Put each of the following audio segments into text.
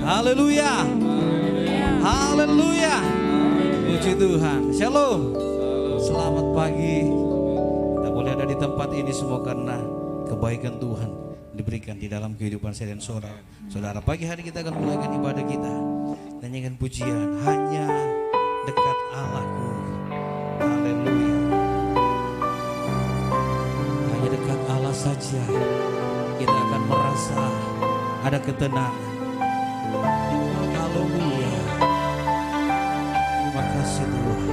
Haleluya. Haleluya. Puji Tuhan. Shalom. Selamat pagi. Kita boleh ada di tempat ini semua karena kebaikan Tuhan diberikan di dalam kehidupan saya dan saudara. Saudara, pagi hari kita akan mulaikan ibadah kita. Nyanyikan pujian, hanya dekat Allahku. Haleluya. Hanya dekat Allah saja kita akan merasa ada ketenangan. Haleluya. Terima kasih Tuhan.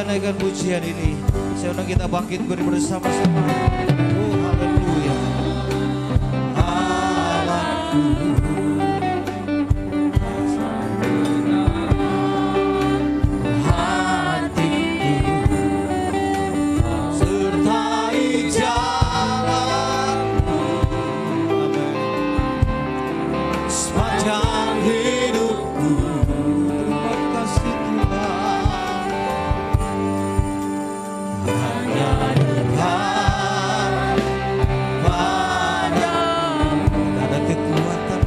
Naikkan pujian ini, saya undang kita bangkit beri bersama-sama. Oh haleluya. Allahku, ada kekuatan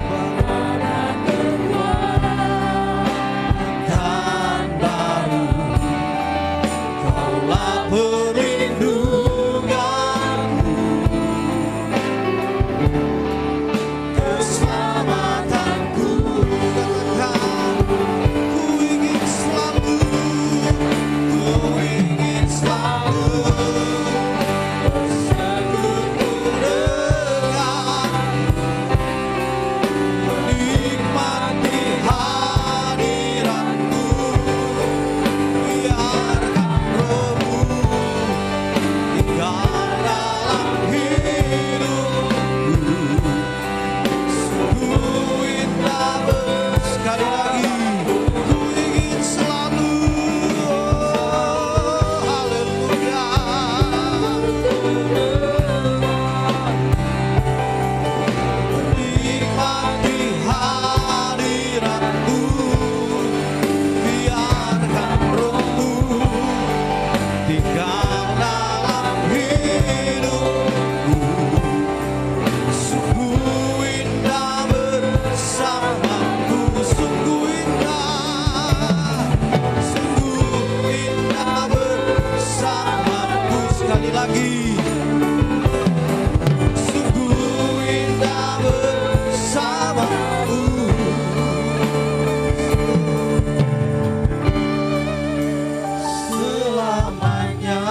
lagi. Sungguh indah bersamamu selamanya.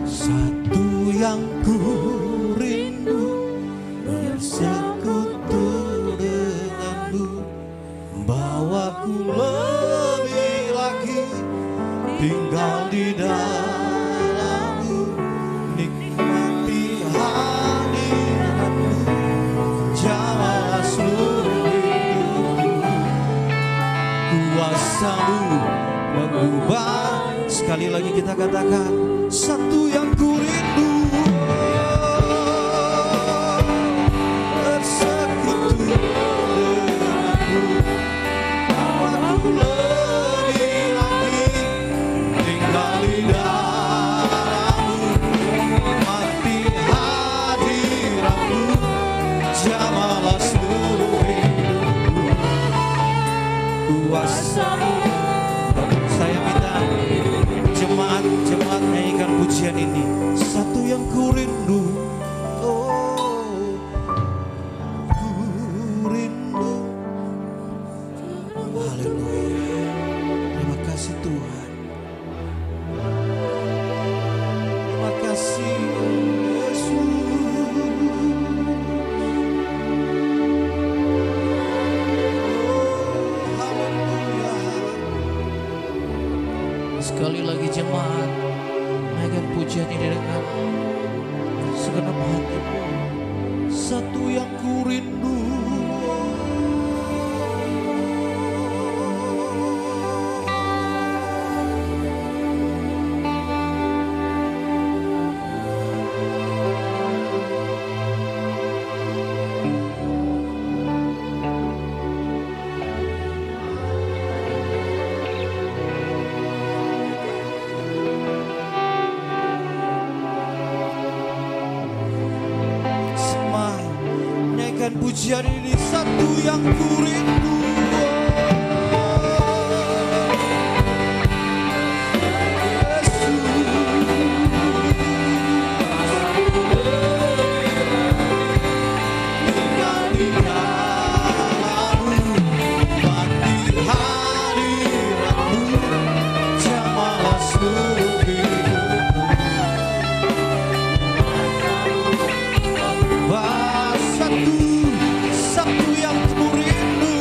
Satu yang ku rindu bersekutu denganmu, bawaku lebih lagi tinggal di dalammu, nikmati hadiratmu, jamalah seluruh hidupku, kuasamu mengubah. Sekali lagi kita katakan, satu yang ku rindu bersekutu denganmu, bawaku lebih lagi tinggal di dalammu, nikmati hadiratmu, jamalah seluruh hidupku, kuasamu. Saya minta jemaat nyanyikan pujian ini. Satu yang ku rindu, oh ku rindu. Haleluya. Terima kasih Tuhan. Terima kasih Yesus. Sekali lagi jemaat, naikkan pujian ini dengan segenap hatimu. Satu yang ku rindu, pujian ini. Satu yang ku rindu, tinggal di dalammu, nikmati hadiratmu, jamalah seluruh hidupku. Satu yang ku rindu,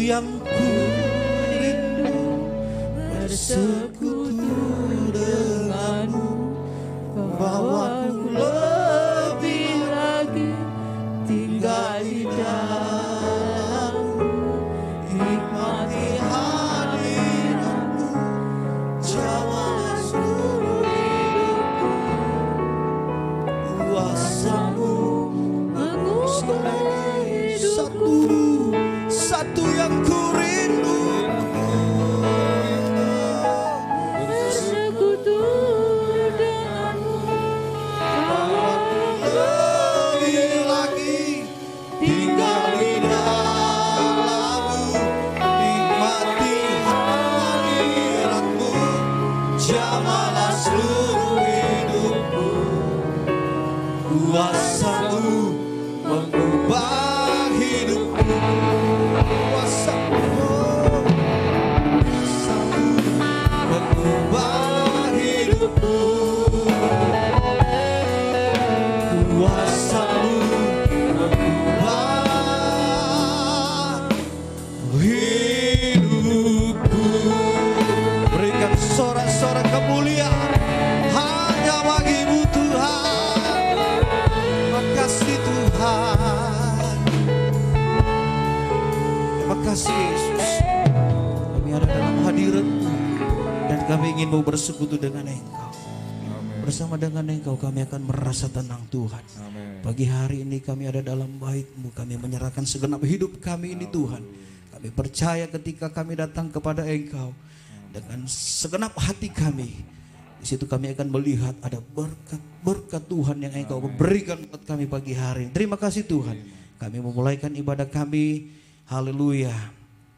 yang ku rindu bersekutu denganmu, bahwa ku lebih lagi tinggal di dalammu, nikmati hadiratmu, jamalah seluruh hidupku, kuasamu mengubah hidupku, satu yang ku rindu bersekutu denganmu, lebih lagi tinggal di dalammu, nikmati hadiratmu, jamalah seluruh hidupku, kuasamu mengubah hidupku, kuasamu mengubah hidupku, kuasamu mengubah hidupku. Berikan sorak-sorak kemuliaan hanya bagi-Mu Tuhan. Terima kasih Tuhan, terima kasih Yesus. Kami ada dalam hadirat-Mu dan kami ingin mau bersekutu dengan Engkau. Bersama dengan Engkau kami akan merasa tenang Tuhan. Pagi hari ini kami ada dalam bait-Mu, kami menyerahkan segenap hidup kami ini Tuhan. Kami percaya ketika kami datang kepada Engkau dengan segenap hati kami, di situ kami akan melihat ada berkat-berkat Tuhan yang Engkau berikan buat kami pagi hari. Terima kasih Tuhan. Kami memulaikan ibadah kami, haleluya,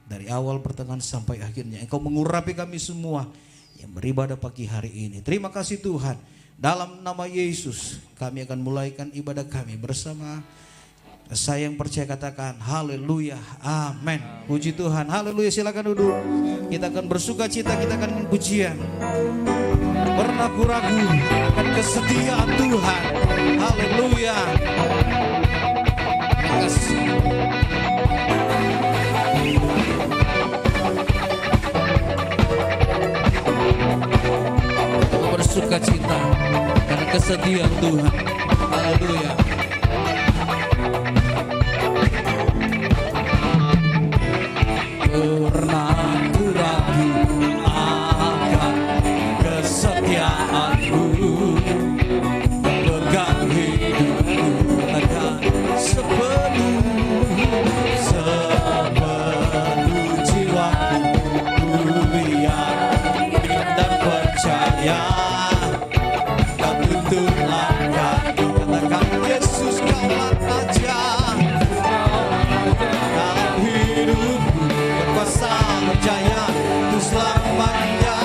dari awal pertengahan sampai akhirnya. Engkau mengurapi kami semua yang beribadah pagi hari ini. Terima kasih Tuhan. Dalam nama Yesus kami akan mulaikan ibadah kami bersama. Saya yang percaya katakan haleluya, amin. Puji Tuhan, haleluya. Silakan duduk. Kita akan bersuka cita, kita akan pujian. Pernah ku ragu akan kesetiaan Tuhan. Haleluya. Terima kasih. Bersuka cita karena kesetiaan Tuhan. Haleluya. Pernah ku ragu akan kesetiaan-Mu, pegang hidupku akan sepenuh jiwaku, ku yakin dan percaya Kau tuntun langkahku. Katakan Yesus, Kaulah Raja dalam hidupku, berkuasa berjaya untuk selamanya.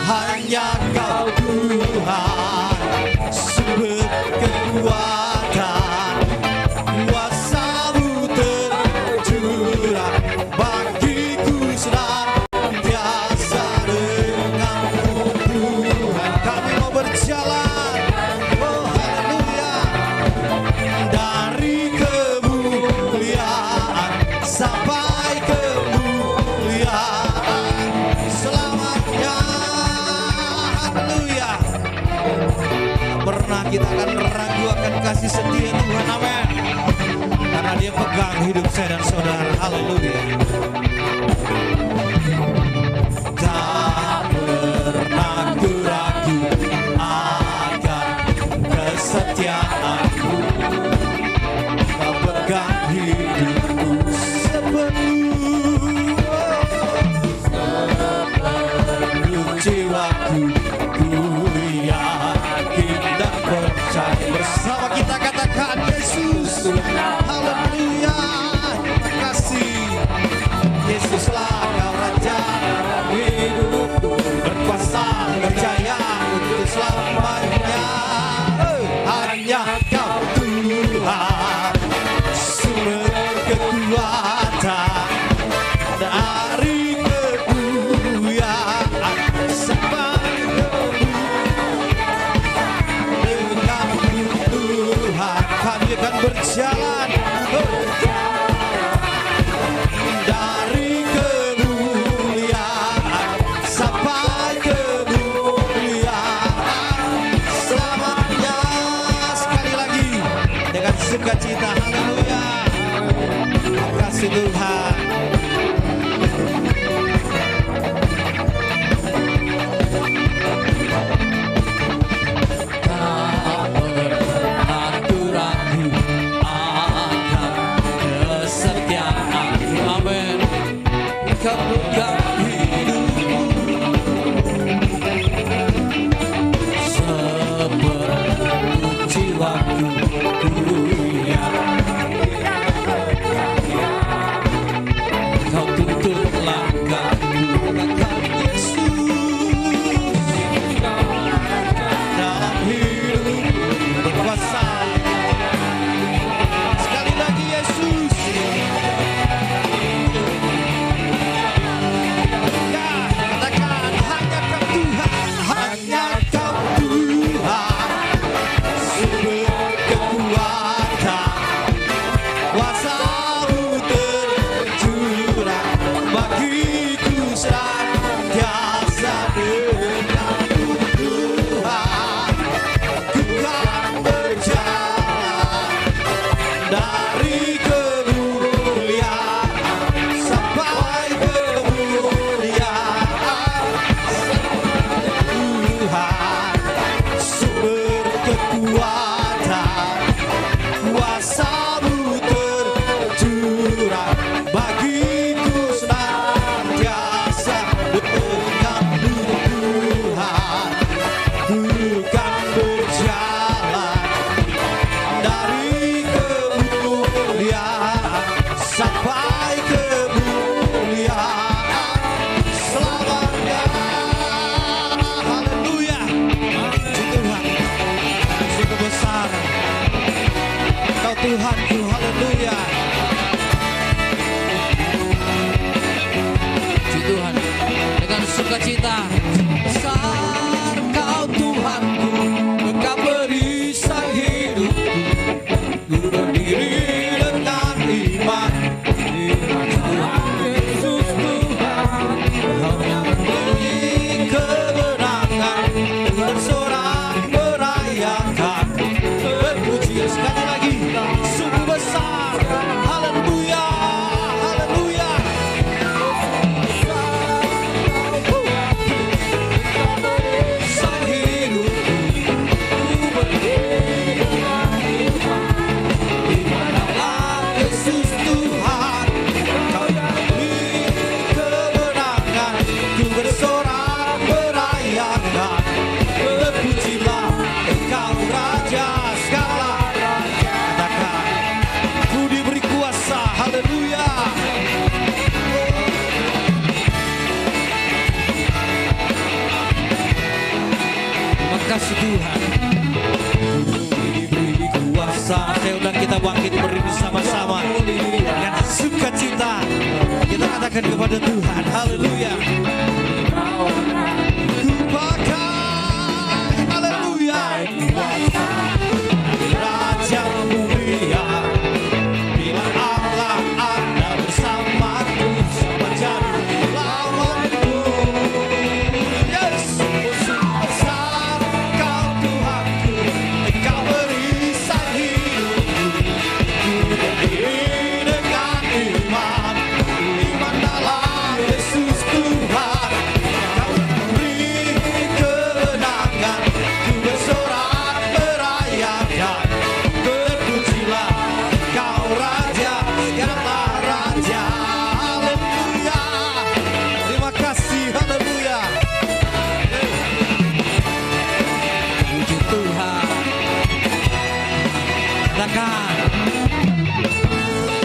Hanya Kau Tuhan, sumber kekuatan, kuasa-Mu tercurah bagiku senantiasa denganmu Tuhan. Kami mau berjalan, oh haleluya, dari kemuliaan sampai kemuliaan selamanya. Haleluya. Pernah kita akan ragu akan kasih setia Tuhan, amin. Karena Dia pegang hidup saya dan saudara. Haleluya. Tak pernah ku ragu akan kesetiaan-Mu, Kau pegang hidupku sepenuh jiwaku, ku yakin dan percaya. Bersama kita katakan Yesus, haleluya. Terima kasih Yesuslah Kau Raja hidupku, berkuasa berjaya untuk selamanya. Hanya Kau Tuhan, sumber kekuatan, dari kemuliaan sampai kemuliaan. Dengan Tuhan kami akan berjalan dengan sukacita. Haleluya. Terima kasih Tuhan. Tuhanku, haleluya. Puji Tuhan dengan sukacita. Besar Kau Tuhanku, Engkau perisai hidupku. Ku berdiri dengan iman di Tuhan Yesus Tuhan. Kau yang memberi kemenangan, bersorak merayakan. Berpuji sekali lagi. Sungguh besar, haleluya, haleluya. Sang hidupku berdiri di dalam Yesus Tuhan. Kau yang beri kemenangan, ku bersorak merayakan. Berpujilah Engkau Raja segala. Haleluya. Terima kasih Tuhan. Diberi kuasa. Saya undang kita bangkit berdiri sama-sama dengan sukacita. Kita katakan kepada Tuhan, haleluya. Ku pakai, haleluya, Raja mulia.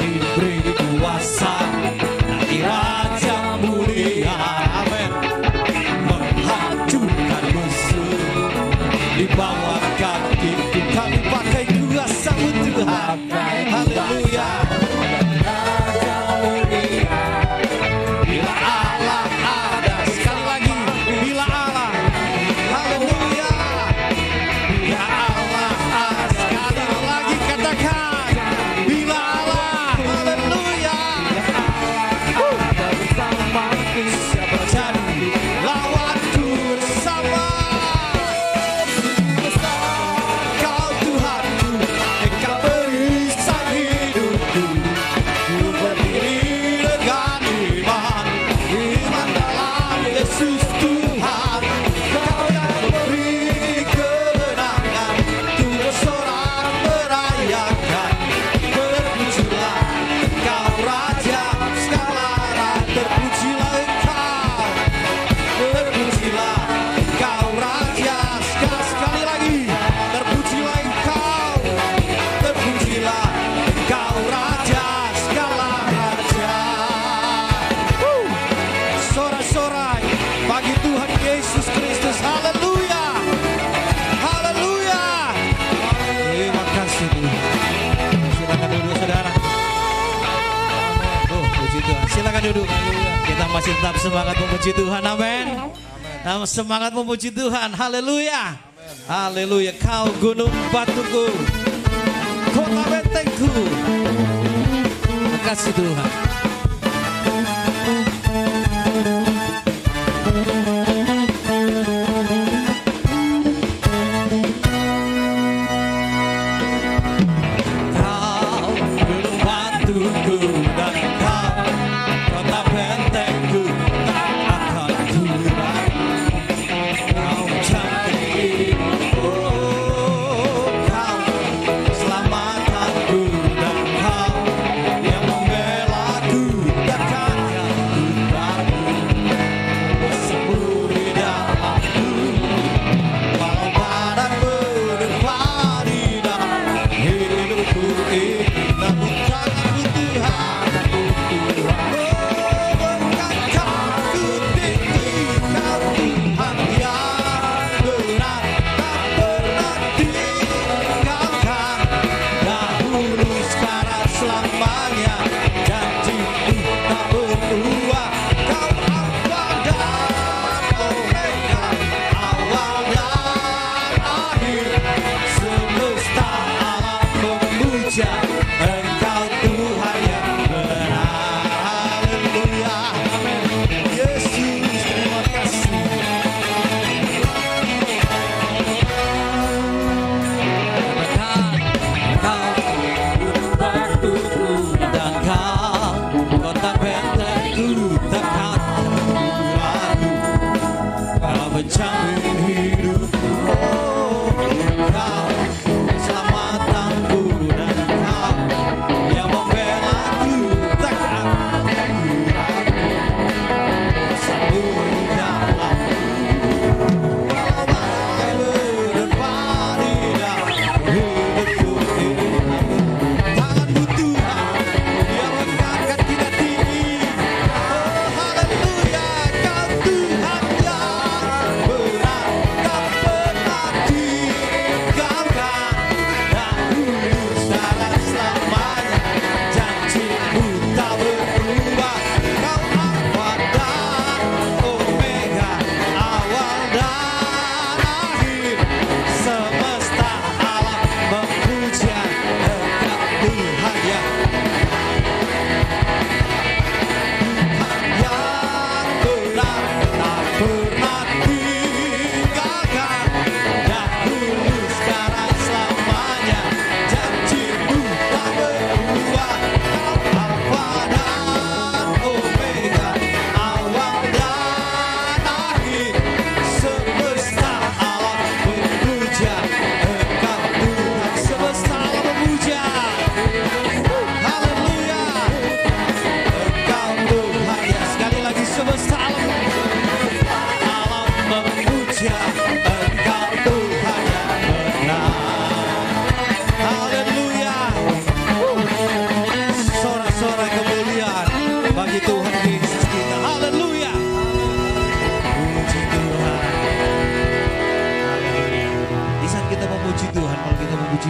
Diberi kuasa nanti Raja mulia, amin, menghancurkan musuh di bawah kakiku. Kami pakai kuasa Tuhan, haleluya. Raja mulia, bila Allah ada, sekali lagi, bila Allah, haleluya. Bila Allah ada, sekali lagi katakan, bila Allah, haleluya. Siapa jadi lawanku bersama? Kau Tuhanku, Engkau beri duduk. Kita masih tetap semangat memuji Tuhan, amin. Semangat memuji Tuhan, haleluya. Haleluya, kau gunung batuku, kota bentengku. Terima kasih Tuhan.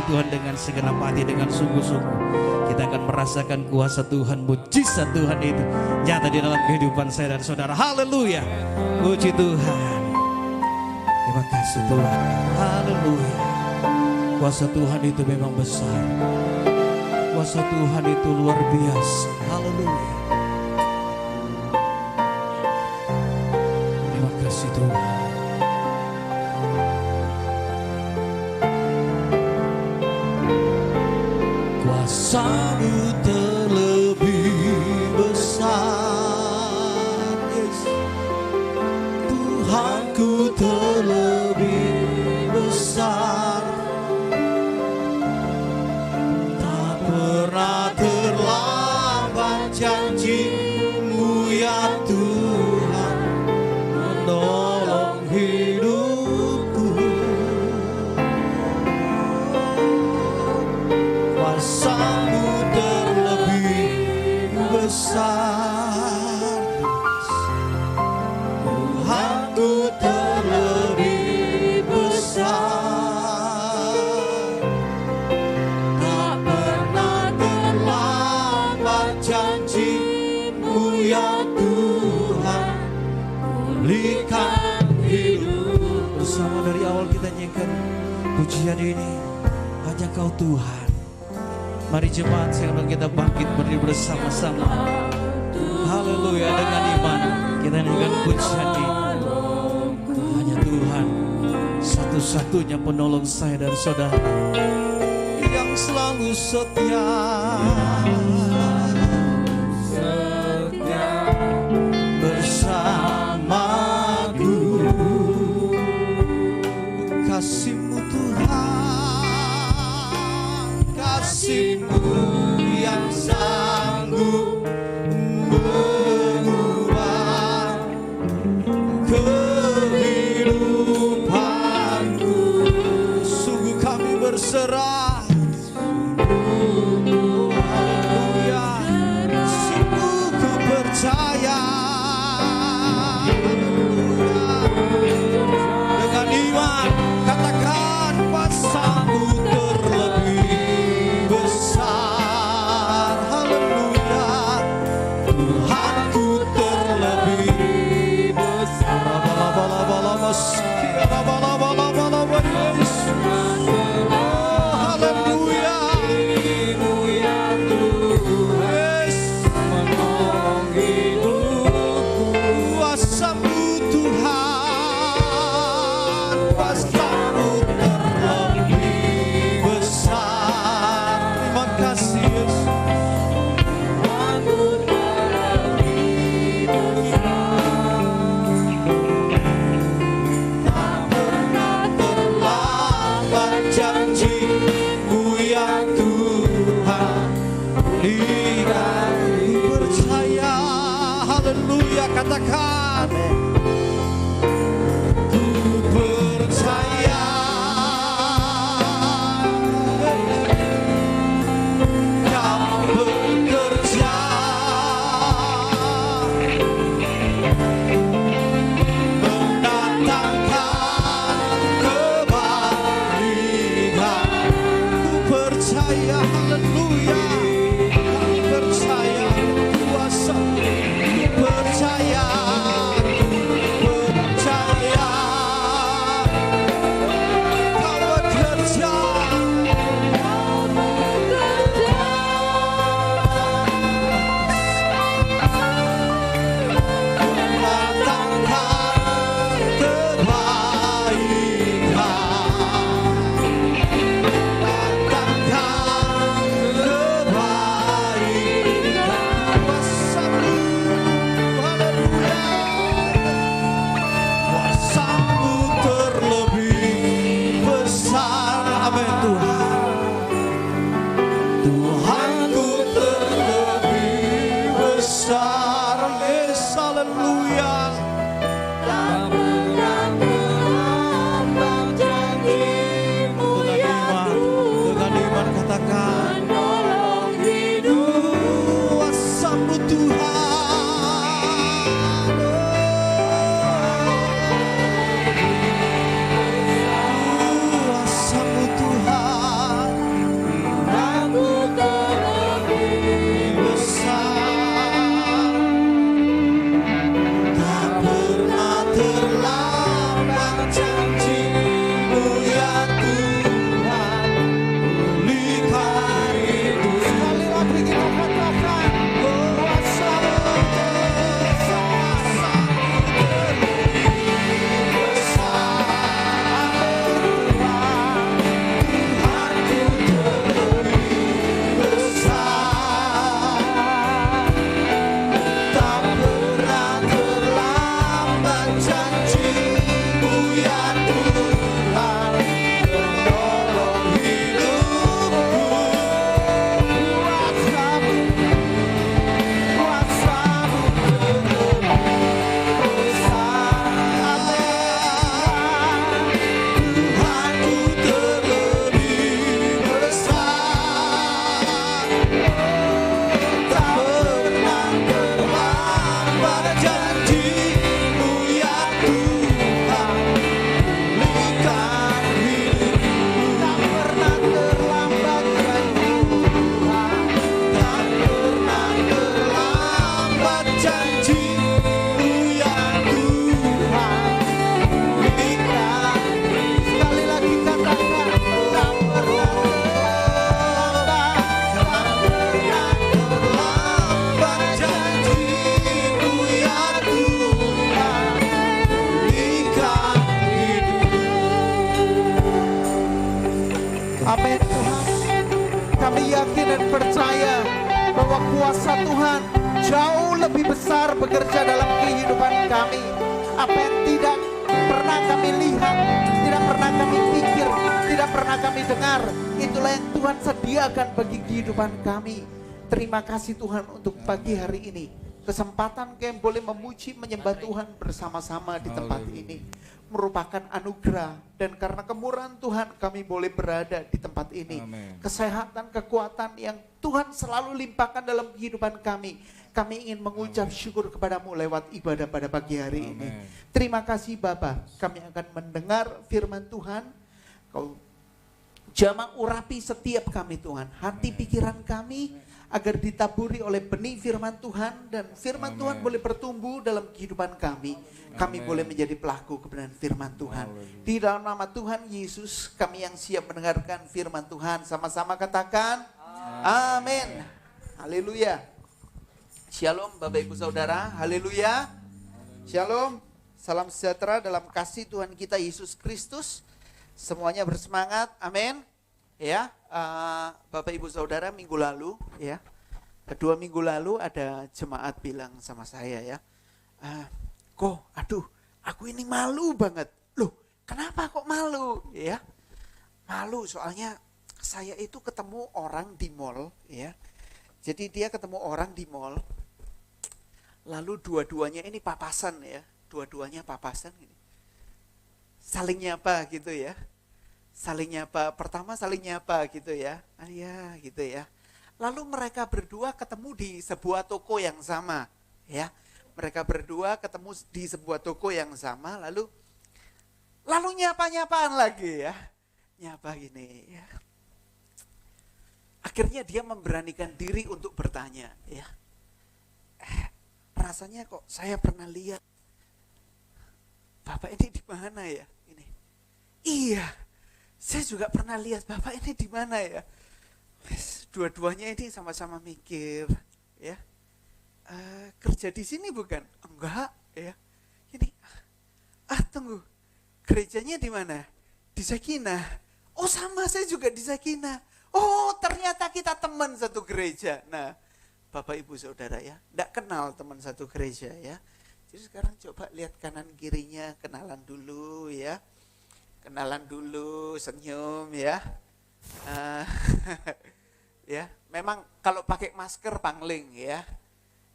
Tuhan dengan segenap hati, dengan sungguh-sungguh, kita akan merasakan kuasa Tuhan, mujizat Tuhan itu nyata di dalam kehidupan saya dan saudara. Haleluya, puji Tuhan. Terima kasih Tuhan. Haleluya. Kuasa Tuhan itu memang besar. Kuasa Tuhan itu luar biasa. Haleluya. Terima kasih Tuhan. Kuasa-Mu terlebih besar, yes. Tuhanku terlebih besar, tak pernah terlambat janji-Mu ya Tuhan, menolong hidupku. Kuasa-Mu terlebih besar, Tuhanku terlebih besar, tak pernah terlambat pulihkan hidup. Bersama dari awal kita nyanyikan pujian ini, hanya Kau Tuhan. Mari jemaat sekarang kita bangkit berdiri bersama-sama. Haleluya, dengan iman kita nyanyikan pujian ini. Hanya Tuhan satu-satunya penolong saya dan saudara yang selalu setia. Bersamaku, kasih-Mu Tuhan, kasih-Mu yang sanggup mengubah kehidupanku. Sungguh kami berserah. Oh, haleluya, sungguh ku percaya. Dengan iman katakan kuasa-Mu terlebih besar. Haleluya, Tuhanku terlebih besar. Haleluya, yes, menolong hidupku. Kuasa-Mu Tuhan, kuasa-Mu terlebih besar. Terima kasih Yesus. Tak pernah terlambat janji-Mu ya Tuhan. Pulihkan percaya. Haleluya, katakan ku percaya. Kau bekerja mendatangkan kebaikan. Ku percaya, haleluya, kami percaya kuasa. Ku percaya, percaya Kau bekerja. Mendatangkan kebaikan, datangkan kebaikan. Kuasa-Mu, haleluya, kuasa-Mu terlebih besar. Amin Tuhan. Tuhanku terlebih besar. Yes, haleluya. Dengan iman katakan kuasa-Mu Tuhan. Kuasa-Mu Tuhan besar. Tak pernah terlambat janji-Mu ya Tuhan. Pulihkan hidup. Sekali lagi kita katakan kuasa-Mu terlebih besar. Tuhanku terlebih besar. Tak pernah terlambat janji-Mu ya Tuhan. Menolong hidupku. Kuasa-Mu terlebih besar. Tuhanku terlebih besar. Tak pernah terlambat janji-Mu ya Tuhan. Pulihkan hidupku. Tak pernah terlambat janji-Mu. Tak pernah terlambat janji-Mu ya Tuhan. percaya bahwa kuasa Tuhan jauh lebih besar bekerja dalam kehidupan kami. Apa yang tidak pernah kami lihat, tidak pernah kami pikir, tidak pernah kami dengar, itulah yang Tuhan sediakan bagi kehidupan kami. Terima kasih Tuhan untuk pagi hari ini. Kesempatan kami boleh memuji, menyembah Tuhan bersama-sama di tempat ini merupakan anugerah, dan karena kemurahan Tuhan kami boleh berada di tempat ini. Amen. Kesehatan, kekuatan yang Tuhan selalu limpahkan dalam kehidupan kami. Kami ingin mengucap syukur kepadamu lewat ibadah pada pagi hari ini. Terima kasih Bapa. Kami akan mendengar firman Tuhan. Kau jamah urapi setiap kami Tuhan. Hati pikiran kami agar ditaburi oleh benih firman Tuhan. Dan firman Tuhan boleh bertumbuh dalam kehidupan kami. Kami boleh menjadi pelaku kebenaran firman Tuhan. Di dalam nama Tuhan Yesus, kami yang siap mendengarkan firman Tuhan. Sama-sama katakan amin. Haleluya. Shalom Bapak Ibu Saudara, haleluya. Shalom, salam sejahtera dalam kasih Tuhan kita Yesus Kristus. Semuanya bersemangat, amin. Ya, Bapak Ibu Saudara, minggu lalu ya, 2 minggu lalu ada jemaat bilang sama saya ya, aduh, aku ini malu banget. Loh, kenapa kok malu? Ya, malu soalnya saya itu ketemu orang di mall ya. Jadi dia ketemu orang di mall. Lalu dua-duanya ini papasan ya, dua-duanya papasan ini. Saling nyapa gitu ya. Saling nyapa, pertama saling nyapa gitu ya. Ya gitu ya. Lalu mereka berdua ketemu di sebuah toko yang sama ya. Mereka berdua ketemu di sebuah toko yang sama, lalu nyapa-nyapaan lagi ya. Nyapa gini ya. Akhirnya dia memberanikan diri untuk bertanya ya. Rasanya kok saya pernah lihat Bapak ini di mana ya? Ini. Iya. Saya juga pernah lihat Bapak ini di mana ya? Dua-duanya ini sama-sama mikir ya. Kerja di sini bukan? Enggak ya. Ini tunggu. Gerejanya di mana? Di Sakinah. Oh, sama, saya juga di Sakinah. Oh, ternyata kita teman satu gereja. Nah, Bapak Ibu Saudara ya, enggak kenal teman satu gereja ya. Jadi sekarang coba lihat kanan kirinya, kenalan dulu ya. Kenalan dulu, senyum ya. Ya, memang kalau pakai masker pangling ya.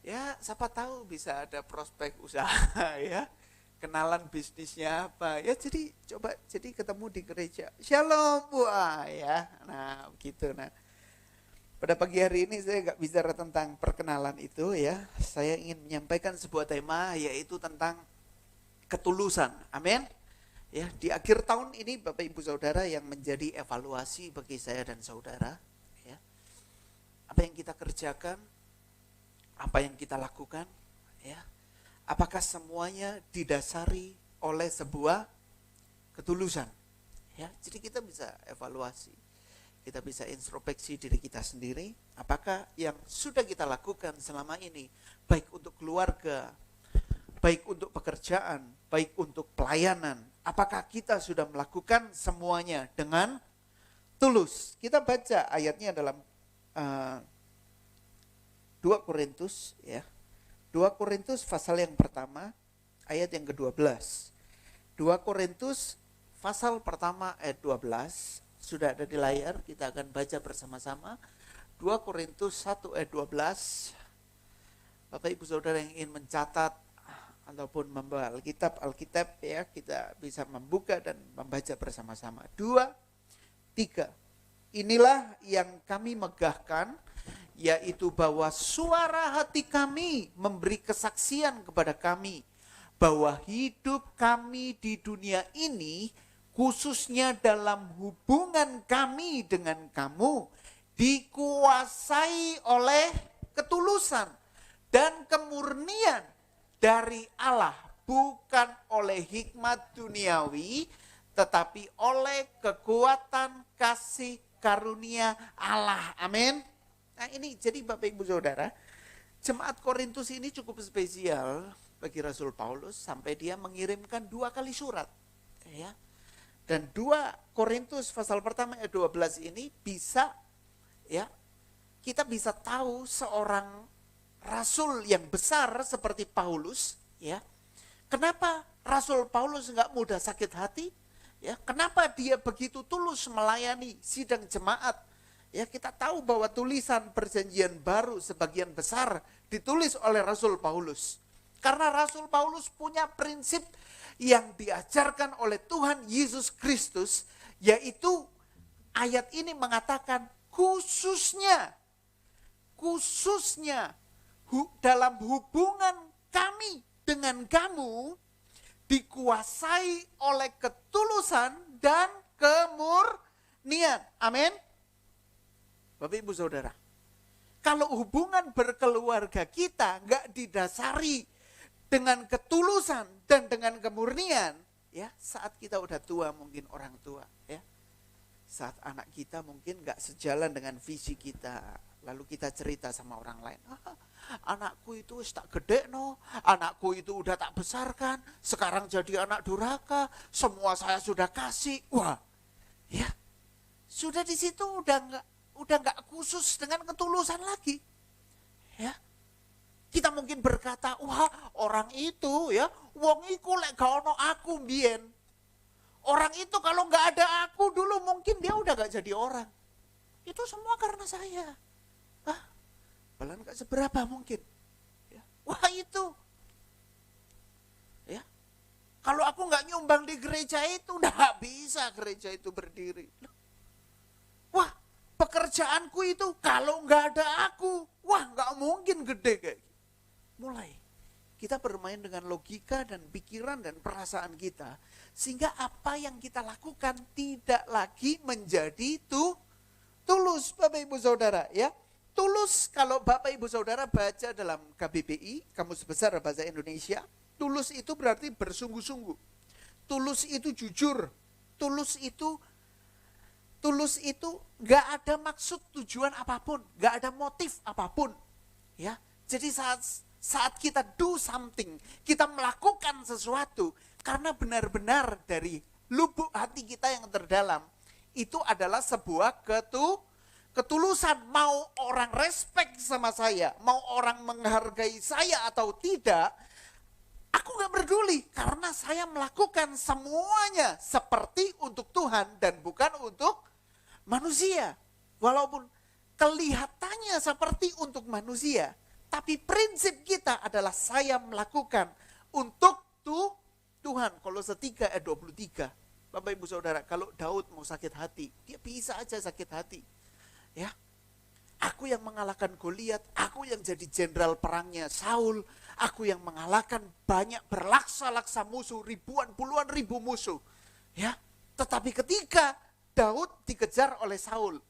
Ya, siapa tahu bisa ada prospek usaha ya. Kenalan bisnisnya apa ya, jadi coba jadi ketemu di gereja. Shalom Bu ya. Nah, begitu. Nah, pada pagi hari ini saya nggak bicara tentang perkenalan itu ya. Saya ingin menyampaikan sebuah tema, yaitu tentang ketulusan. Amin. Ya, di akhir tahun ini Bapak Ibu Saudara yang menjadi evaluasi bagi saya dan saudara ya. Apa yang kita kerjakan, apa yang kita lakukan ya. Apakah semuanya didasari oleh sebuah ketulusan? Ya, jadi kita bisa evaluasi. Kita bisa introspeksi diri kita sendiri, apakah yang sudah kita lakukan selama ini, baik untuk keluarga, baik untuk pekerjaan, baik untuk pelayanan, apakah kita sudah melakukan semuanya dengan tulus? Kita baca ayatnya dalam 2 Korintus ya. 2 Korintus pasal yang pertama, ayat yang ke-12. 2 Korintus pasal pertama ayat 12. Sudah ada di layar, kita akan baca bersama-sama. 2 Korintus 1 ayat 12. Bapak Ibu Saudara yang ingin mencatat ataupun membawa Alkitab ya, kita bisa membuka dan membaca bersama-sama. 2, 3. Inilah yang kami megahkan, yaitu bahwa suara hati kami memberi kesaksian kepada kami bahwa hidup kami di dunia ini, khususnya dalam hubungan kami dengan kamu, dikuasai oleh ketulusan dan kemurnian dari Allah, bukan oleh hikmat duniawi, tetapi oleh kekuatan kasih karunia Allah. Amin. Nah, ini jadi Bapak Ibu Saudara, jemaat Korintus ini cukup spesial bagi Rasul Paulus sampai dia mengirimkan 2 kali surat ya. Dan 2 Korintus pasal pertama ayat 12 ini bisa ya kita bisa tahu seorang rasul yang besar seperti Paulus, ya. Kenapa Rasul Paulus nggak mudah sakit hati? Ya, kenapa dia begitu tulus melayani sidang jemaat? Ya, kita tahu bahwa tulisan Perjanjian Baru sebagian besar ditulis oleh Rasul Paulus. Karena Rasul Paulus punya prinsip yang diajarkan oleh Tuhan Yesus Kristus, yaitu ayat ini mengatakan khususnya dalam hubungan kami dengan kamu dikuasai oleh ketulusan dan kemurnian. Amin. Bapak Ibu Saudara, kalau hubungan berkeluarga kita nggak didasari dengan ketulusan dan dengan kemurnian, ya, saat kita udah tua mungkin orang tua, ya, saat anak kita mungkin nggak sejalan dengan visi kita, lalu kita cerita sama orang lain, anakku itu tak gede no, anakku itu udah tak besarkan, sekarang jadi anak durhaka, semua saya sudah kasih, wah, ya, sudah di situ udah nggak khusus dengan ketulusan lagi, ya. Kita mungkin berkata, wah orang itu ya, wong iku lek gak ono aku mbien. Orang itu kalau nggak ada aku dulu mungkin dia udah gak jadi orang. Itu semua karena saya. Bahkan gak seberapa mungkin. Ya. Wah itu. Ya. Kalau aku nggak nyumbang di gereja itu, nggak bisa gereja itu berdiri. Wah pekerjaanku itu kalau nggak ada aku, wah nggak mungkin gede kayak gitu. Mulai kita bermain dengan logika dan pikiran dan perasaan kita, sehingga apa yang kita lakukan tidak lagi menjadi tulus, Bapak Ibu Saudara, ya. Tulus, kalau Bapak Ibu Saudara baca dalam KBBI, Kamus Besar Bahasa Indonesia, tulus itu berarti bersungguh-sungguh. Tulus itu jujur. Tulus itu nggak ada maksud tujuan apapun, nggak ada motif apapun, ya. Jadi saat kita do something, kita melakukan sesuatu karena benar-benar dari lubuk hati kita yang terdalam, itu adalah sebuah ketulusan. Mau orang respect sama saya, mau orang menghargai saya atau tidak, aku gak peduli karena saya melakukan semuanya seperti untuk Tuhan dan bukan untuk manusia. Walaupun kelihatannya seperti untuk manusia, tapi prinsip kita adalah saya melakukan untuk Tuhan. Kolose 3 ayat 23. Bapak Ibu Saudara, kalau Daud mau sakit hati, dia bisa aja sakit hati. Ya. Aku yang mengalahkan Goliat, aku yang jadi jenderal perangnya Saul, aku yang mengalahkan banyak berlaksa-laksa musuh, ribuan puluhan ribu musuh. Ya. Tetapi ketika Daud dikejar oleh Saul,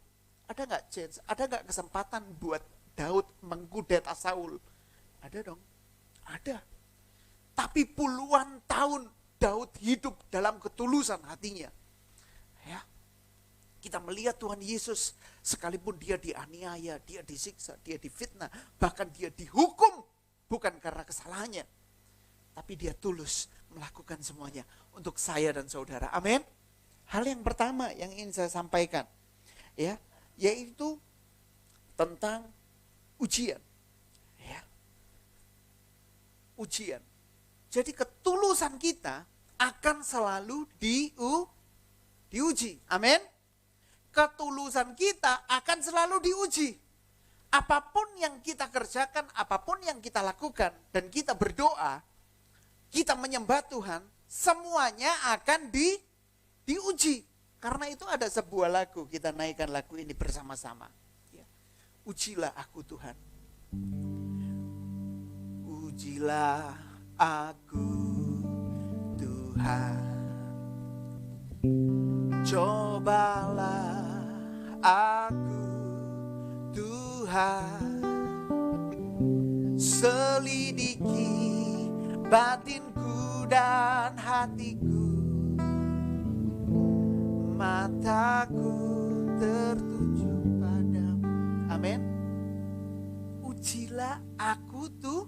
ada nggak kesempatan buat Daud mengkudeta Saul? Ada dong, ada. Tapi puluhan tahun Daud hidup dalam ketulusan hatinya. Ya, kita melihat Tuhan Yesus sekalipun dia dianiaya, dia disiksa, dia difitnah, bahkan dia dihukum bukan karena kesalahannya, tapi dia tulus melakukan semuanya untuk saya dan saudara. Amin. Hal yang pertama yang ingin saya sampaikan, ya, yaitu tentang ujian, ya. Ujian. Jadi ketulusan kita akan selalu diuji. Amin. Ketulusan kita akan selalu diuji. Apapun yang kita kerjakan, apapun yang kita lakukan, dan kita berdoa, kita menyembah Tuhan, semuanya akan diuji. Karena itu ada sebuah lagu, kita naikkan lagu ini bersama-sama. Ujilah aku Tuhan. Ujilah aku Tuhan. Cobalah aku Tuhan. Selidiki batinku dan hatiku. Mataku tertuju padamu. Amin. Ujilah aku tuh.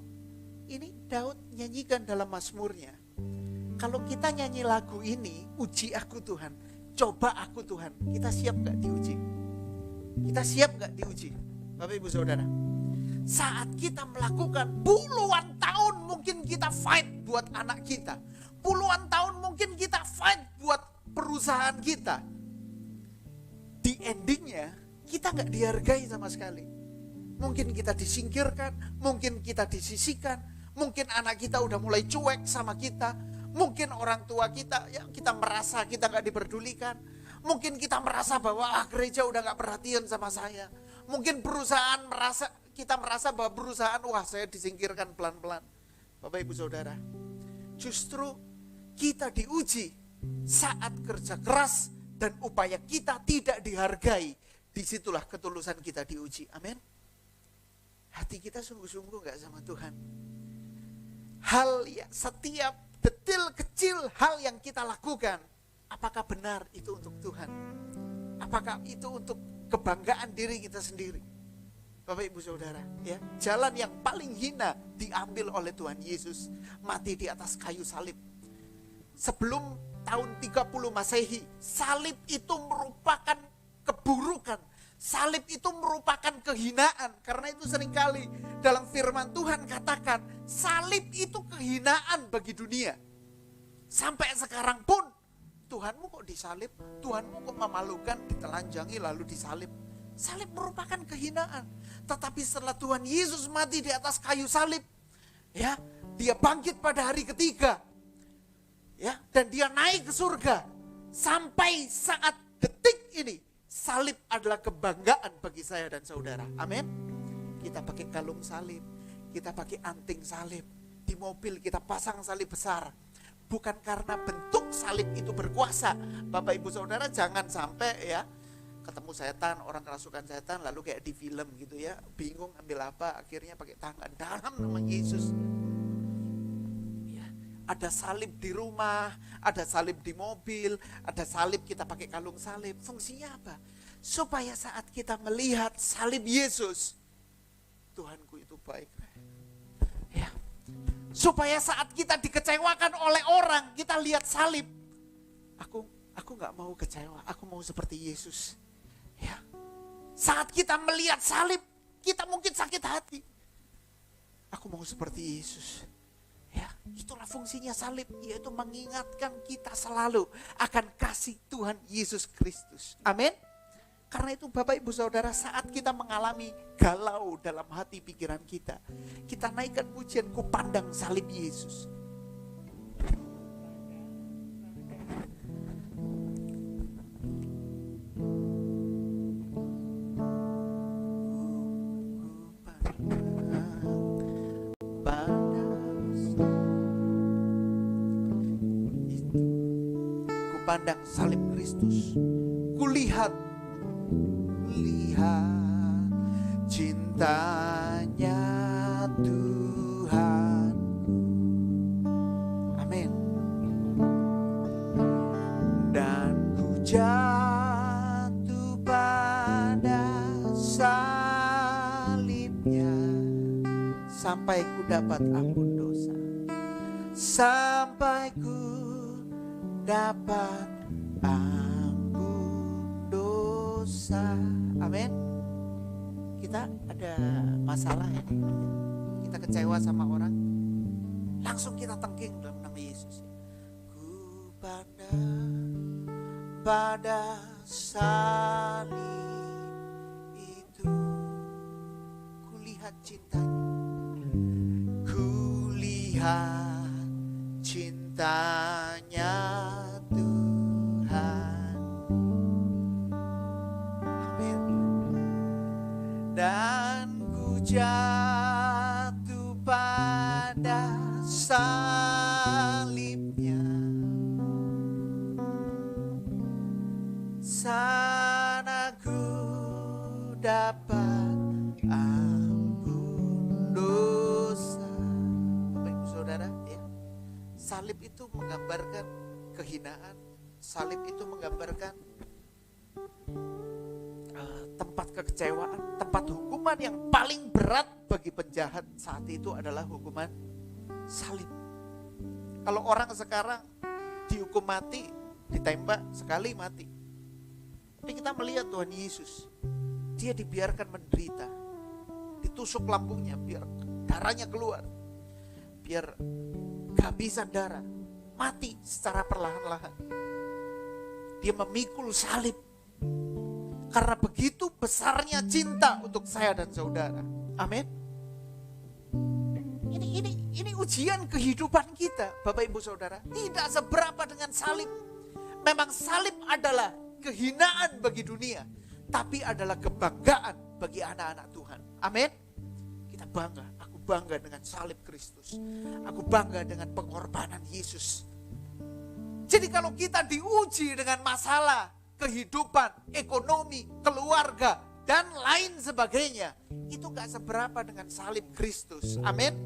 Ini Daud nyanyikan dalam Mazmurnya. Kalau kita nyanyi lagu ini, uji aku Tuhan, coba aku Tuhan, kita siap gak diuji? Kita siap gak diuji? Bapak Ibu Saudara, saat kita melakukan puluhan tahun mungkin kita fight buat anak kita, puluhan tahun mungkin kita fight buat perusahaan kita, di endingnya kita nggak dihargai sama sekali. Mungkin kita disingkirkan, mungkin kita disisihkan, mungkin anak kita udah mulai cuek sama kita, mungkin orang tua kita, ya kita merasa kita nggak diperdulikan, mungkin kita merasa bahwa gereja udah nggak perhatian sama saya, mungkin perusahaan kita merasa bahwa perusahaan, wah saya disingkirkan pelan-pelan. Bapak Ibu Saudara, justru kita diuji saat kerja keras dan upaya kita tidak dihargai. Disitulah ketulusan kita diuji. Amin. Hati kita sungguh-sungguh gak sama Tuhan. Setiap detil kecil hal yang kita lakukan, apakah benar itu untuk Tuhan? Apakah itu untuk kebanggaan diri kita sendiri? Bapak Ibu Saudara, ya, jalan yang paling hina diambil oleh Tuhan Yesus, mati di atas kayu salib. Sebelum tahun 30 Masehi, salib itu merupakan keburukan. Salib itu merupakan kehinaan. Karena itu seringkali dalam firman Tuhan katakan, salib itu kehinaan bagi dunia. Sampai sekarang pun, Tuhanmu kok disalib, Tuhanmu kok memalukan, ditelanjangi lalu disalib. Salib merupakan kehinaan. Tetapi setelah Tuhan Yesus mati di atas kayu salib, ya, dia bangkit pada hari ketiga, ya, dan dia naik ke surga. Sampai saat detik ini, salib adalah kebanggaan bagi saya dan saudara. Amin. Kita pakai kalung salib, kita pakai anting salib, di mobil kita pasang salib besar. Bukan karena bentuk salib itu berkuasa. Bapak Ibu Saudara, jangan sampai ya ketemu setan, orang kerasukan setan, lalu kayak di film gitu ya, bingung ambil apa, akhirnya pakai tangan dalam nama Yesus. Ada salib di rumah, ada salib di mobil, ada salib kita pakai kalung salib. Fungsinya apa? Supaya saat kita melihat salib Yesus, Tuhanku itu baik. Ya. Supaya saat kita dikecewakan oleh orang, kita lihat salib. Aku gak mau kecewa, aku mau seperti Yesus. Ya. Saat kita melihat salib, kita mungkin sakit hati. Aku mau seperti Yesus. Ya, itulah fungsinya salib, yaitu mengingatkan kita selalu akan kasih Tuhan Yesus Kristus. Amin. Karena itu Bapak Ibu Saudara, saat kita mengalami galau dalam hati pikiran kita, kita naikkan pujian, ku pandang salib Yesus. Pandang salib Kristus, kulihat cintanya Tuhan. Amin. Dan ku jatuh pada salibnya, sampai ku dapat ampun dosa, sampai ku dapat ampun dosa. Amin. Kita ada masalah ini, kita kecewa sama orang, langsung kita tengking dalam nama Yesus. Ku pandang pada salib itu, kulihat cintanya, kulihat cintanya Tuhan. Amin. Dan ku jatuh pada salibnya, sana ku dapat ampun dosa. Bapak Ibu Saudara, ya, salib itu menggambarkan kehinaan, salib itu menggambarkan tempat kekecewaan, tempat hukuman yang paling berat bagi penjahat saat itu adalah hukuman salib. Kalau orang sekarang dihukum mati, ditembak sekali mati. Tapi kita melihat Tuhan Yesus, dia dibiarkan menderita. tusuk lambungnya biar darahnya keluar. Biar kehabisan darah, mati secara perlahan-lahan. Dia memikul salib. Karena begitu besarnya cinta untuk saya dan saudara. Amin. Ini ujian kehidupan kita, Bapak Ibu Saudara. Tidak seberapa dengan salib. Memang salib adalah kehinaan bagi dunia, tapi adalah kebanggaan bagi anak-anak Tuhan. Amin. Kita bangga, aku bangga dengan salib Kristus. Aku bangga dengan pengorbanan Yesus. Jadi kalau kita diuji dengan masalah kehidupan, ekonomi, keluarga, dan lain sebagainya, itu gak seberapa dengan salib Kristus. Amin.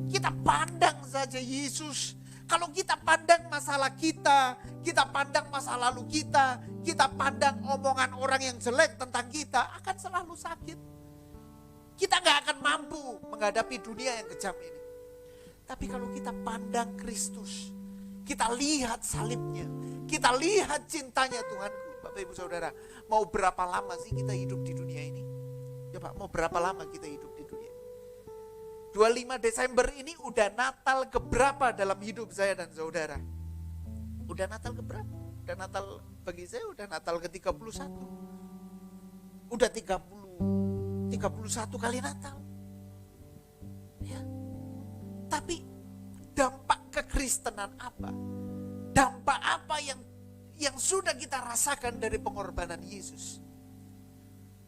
Kita pandang saja Yesus. Kalau kita pandang masalah kita pandang masa lalu kita pandang omongan orang yang jelek tentang kita, akan selalu sakit. Kita gak akan mampu menghadapi dunia yang kejam ini. Tapi kalau kita pandang Kristus, kita lihat salibnya, kita lihat cintanya Tuhanku. Bapak Ibu Saudara, mau berapa lama sih kita hidup di dunia ini? Coba, mau berapa lama kita hidup di dunia? 25 Desember ini udah Natal keberapa dalam hidup saya dan saudara? Udah Natal keberapa? Udah Natal, bagi saya udah Natal ke-31. Udah 31 kali Natal. Ya. Tapi dampak kekristenan apa? Dampak apa yang sudah kita rasakan dari pengorbanan Yesus?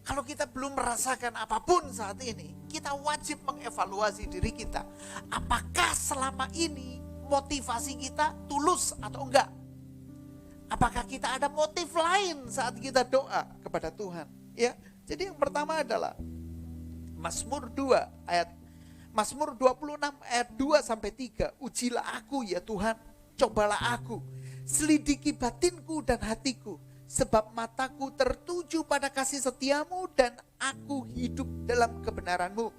Kalau kita belum merasakan apapun saat ini, kita wajib mengevaluasi diri kita. Apakah selama ini motivasi kita tulus atau enggak? Apakah kita ada motif lain saat kita doa kepada Tuhan? Ya, jadi yang pertama adalah Mazmur 26 ayat 2 sampai 3. Ujilah aku ya Tuhan, cobalah aku, selidiki batinku dan hatiku. Sebab mataku tertuju pada kasih setiamu dan aku hidup dalam kebenaranmu.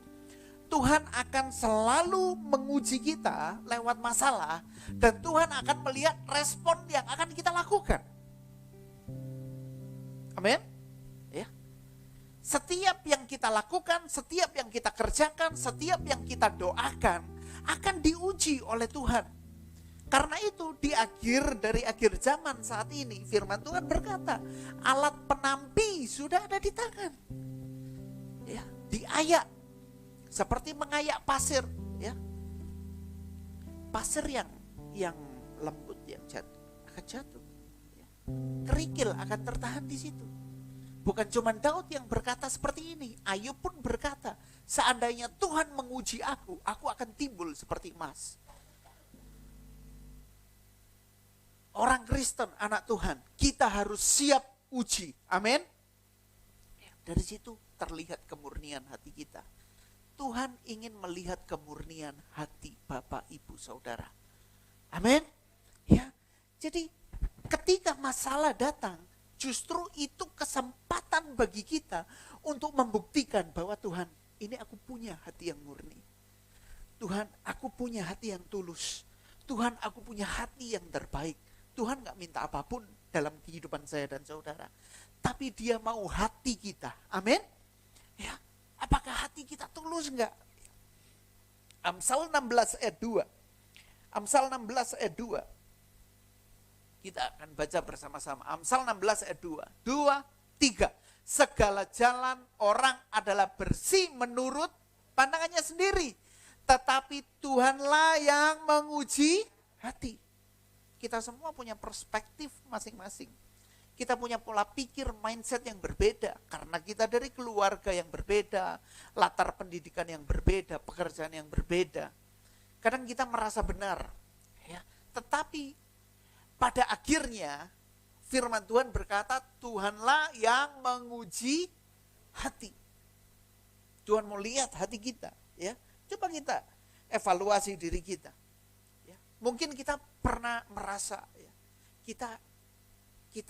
Tuhan akan selalu menguji kita lewat masalah dan Tuhan akan melihat respon yang akan kita lakukan. Amin. Ya. Setiap yang kita lakukan, setiap yang kita kerjakan, setiap yang kita doakan akan diuji oleh Tuhan. Karena itu di akhir zaman saat ini firman Tuhan berkata, alat penampi sudah ada di tangan. Ya, diayak seperti mengayak pasir, ya. Pasir yang lembut yang akan jatuh. Ya. Kerikil akan tertahan di situ. Bukan cuma Daud yang berkata seperti ini, Ayub pun berkata, seandainya Tuhan menguji aku akan timbul seperti emas. Orang Kristen, anak Tuhan, kita harus siap uji. Amin. Dari situ terlihat kemurnian hati kita. Tuhan ingin melihat kemurnian hati Bapak, Ibu, Saudara. Amin. Ya. Jadi ketika masalah datang, justru itu kesempatan bagi kita untuk membuktikan bahwa Tuhan, ini aku punya hati yang murni. Tuhan, aku punya hati yang tulus. Tuhan, aku punya hati yang terbaik. Tuhan gak minta apapun dalam kehidupan saya dan saudara. Tapi dia mau hati kita. Amin. Ya, apakah hati kita tulus gak? Amsal 16 ayat 2. Amsal 16 ayat 2. Kita akan baca bersama-sama. Amsal 16 ayat 2. 2, 3. Segala jalan orang adalah bersih menurut pandangannya sendiri. Tetapi Tuhanlah yang menguji hati. Kita semua punya perspektif masing-masing. Kita punya pola pikir, mindset yang berbeda. Karena kita dari keluarga yang berbeda, latar pendidikan yang berbeda, pekerjaan yang berbeda. Kadang kita merasa benar. Ya. Tetapi pada akhirnya firman Tuhan berkata, Tuhanlah yang menguji hati. Tuhan mau lihat hati kita. Ya. Coba kita evaluasi diri kita. Mungkin kita pernah merasa ya, kita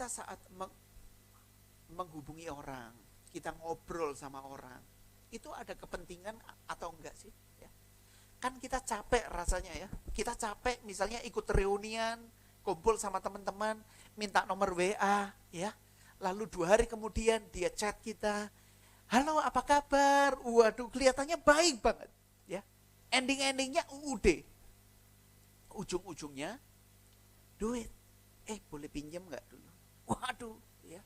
saat menghubungi orang, kita ngobrol sama orang, itu ada kepentingan atau enggak sih? Ya. Kan kita capek rasanya ya, kita capek misalnya ikut reunian, kumpul sama teman-teman, minta nomor WA, ya, lalu 2 hari kemudian dia chat kita, Halo, apa kabar? Waduh, kelihatannya baik banget. Ya, ending-endingnya UUD. Ujung-ujungnya duit. Boleh pinjam nggak dulu? Waduh, ya.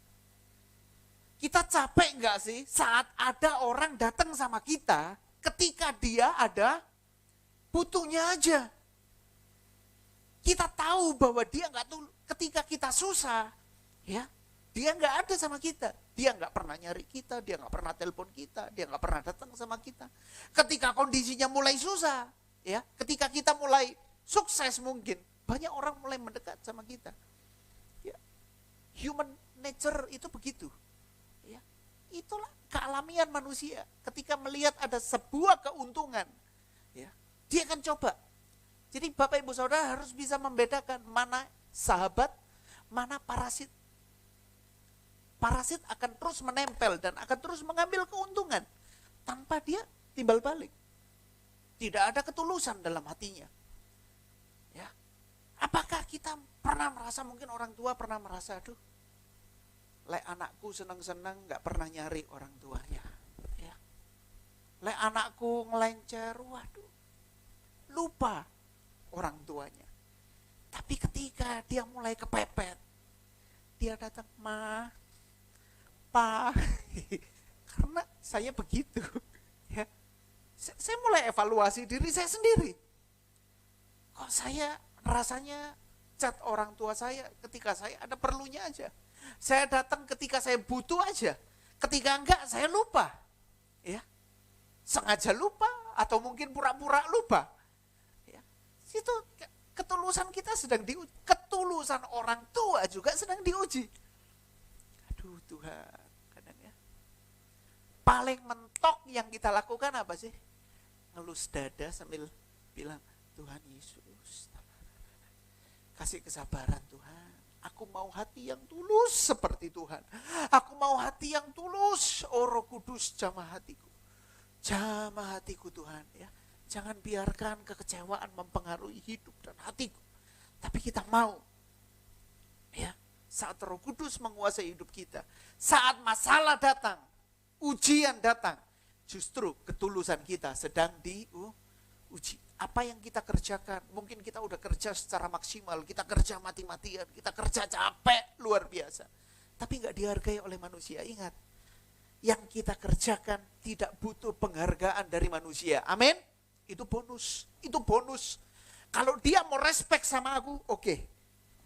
Kita capek nggak sih saat ada orang datang sama kita ketika dia ada butuhnya aja. Kita tahu bahwa dia nggak tuh ketika kita susah, ya dia nggak ada sama kita. Dia nggak pernah nyari kita, dia nggak pernah telepon kita, dia nggak pernah datang sama kita. Ketika kondisinya mulai susah, ya, ketika kita mulai sukses mungkin, banyak orang mulai mendekat sama kita. Ya, human nature itu begitu. Ya, itulah kealamian manusia. Ketika melihat ada sebuah keuntungan, ya, dia akan coba. Jadi Bapak Ibu Saudara harus bisa membedakan mana sahabat, mana parasit. Parasit akan terus menempel dan akan terus mengambil keuntungan tanpa dia timbal balik. Tidak ada ketulusan dalam hatinya. Ya. Apakah kita pernah merasa, mungkin orang tua pernah merasa, aduh, lek anakku senang-senang gak pernah nyari orang tuanya. Ya. Lek anakku ngelencer, waduh, lupa orang tuanya. Tapi ketika dia mulai kepepet, dia datang, Ma, Pa, karena saya begitu. Ya. Saya mulai evaluasi diri saya sendiri. Kok saya rasanya chat orang tua saya ketika saya ada perlunya aja. Saya datang ketika saya butuh aja. Ketika enggak, saya lupa. Ya. Sengaja lupa atau mungkin pura-pura lupa. Ya. Itu ketulusan kita sedang diuji. Ketulusan orang tua juga sedang diuji. Aduh Tuhan, kadang ya. Paling mentok yang kita lakukan apa sih? Ngelus dada sambil bilang, Tuhan Yesus, kasih kesabaran Tuhan. Aku mau hati yang tulus seperti Tuhan. Aku mau hati yang tulus. Oh Roh Kudus, jamah hatiku. Jamah hatiku Tuhan. Ya. Jangan biarkan kekecewaan mempengaruhi hidup dan hatiku. Tapi kita mau. Ya, saat Roh Kudus menguasai hidup kita. Saat masalah datang, ujian datang. Justru ketulusan kita sedang diuji. Apa yang kita kerjakan, mungkin kita udah kerja secara maksimal, kita kerja mati-matian, kita kerja capek, luar biasa. Tapi gak dihargai oleh manusia. Ingat, yang kita kerjakan tidak butuh penghargaan dari manusia. Amin? Itu bonus, itu bonus. Kalau dia mau respect sama aku, oke.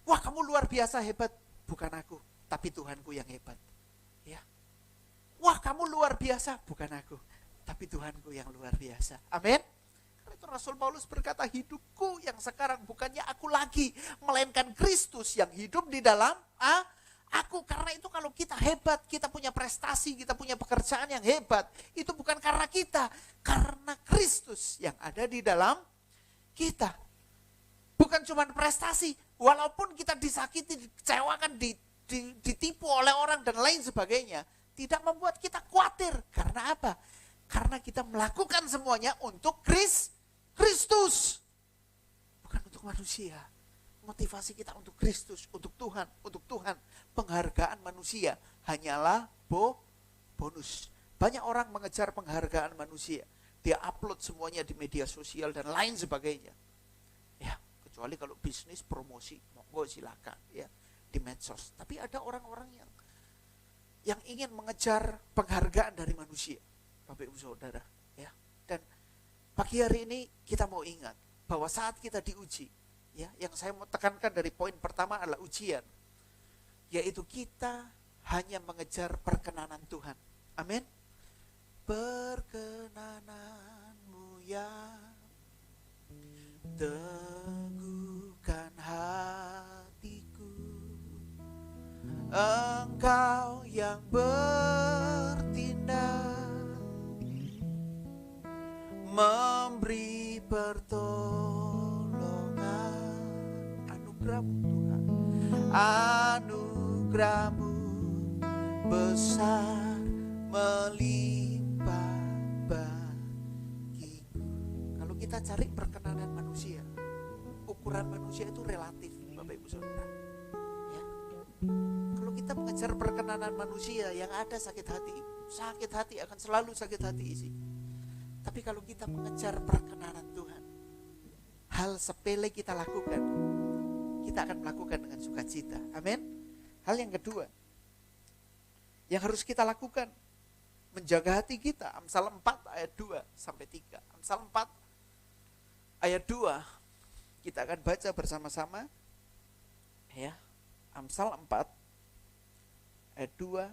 Wah kamu luar biasa hebat, bukan aku, tapi Tuhanku yang hebat. Ya. Wah kamu luar biasa, bukan aku, tapi Tuhanku yang luar biasa. Amin? Itu Rasul Paulus berkata, hidupku yang sekarang bukannya aku lagi, melainkan Kristus yang hidup di dalam aku. Karena itu kalau kita hebat, kita punya prestasi, kita punya pekerjaan yang hebat, itu bukan karena kita, karena Kristus yang ada di dalam kita. Bukan cuma prestasi, walaupun kita disakiti, dikecewakan, ditipu oleh orang dan lain sebagainya, tidak membuat kita khawatir. Karena apa? Karena kita melakukan semuanya untuk Kristus, bukan untuk manusia. Motivasi kita untuk Kristus, untuk Tuhan, untuk Tuhan. Penghargaan manusia hanyalah bonus. Banyak orang mengejar penghargaan manusia. Dia upload semuanya di media sosial dan lain sebagainya. Ya, kecuali kalau bisnis promosi, monggo silakan ya di medsos. Tapi ada orang-orang yang ingin mengejar penghargaan dari manusia, Bapak Ibu Saudara. Ya, dan pagi hari ini kita mau ingat bahwa saat kita diuji, ya, yang saya mau tekankan dari poin pertama adalah ujian, yaitu kita hanya mengejar perkenanan Tuhan. Amin. Perkenananmu yang teguhkan hatiku, Engkau yang bertindak, memberi pertolongan. Anugerah-Mu Tuhan, anugerah-Mu besar melimpah bagiku. Kalau kita cari perkenanan manusia, ukuran manusia itu relatif, Bapak Ibu Saudara. Ya. Kalau kita mengejar perkenanan manusia, yang ada sakit hati, sakit hati, akan selalu sakit hati isi. Tapi kalau kita mengejar perkenanan Tuhan, hal sepele kita lakukan, kita akan melakukan dengan sukacita. Amin. Hal yang kedua yang harus kita lakukan, menjaga hati kita. Amsal 4 ayat 2 sampai 3. Amsal 4 ayat 2 kita akan baca bersama-sama. Ya. Amsal 4 ayat 2.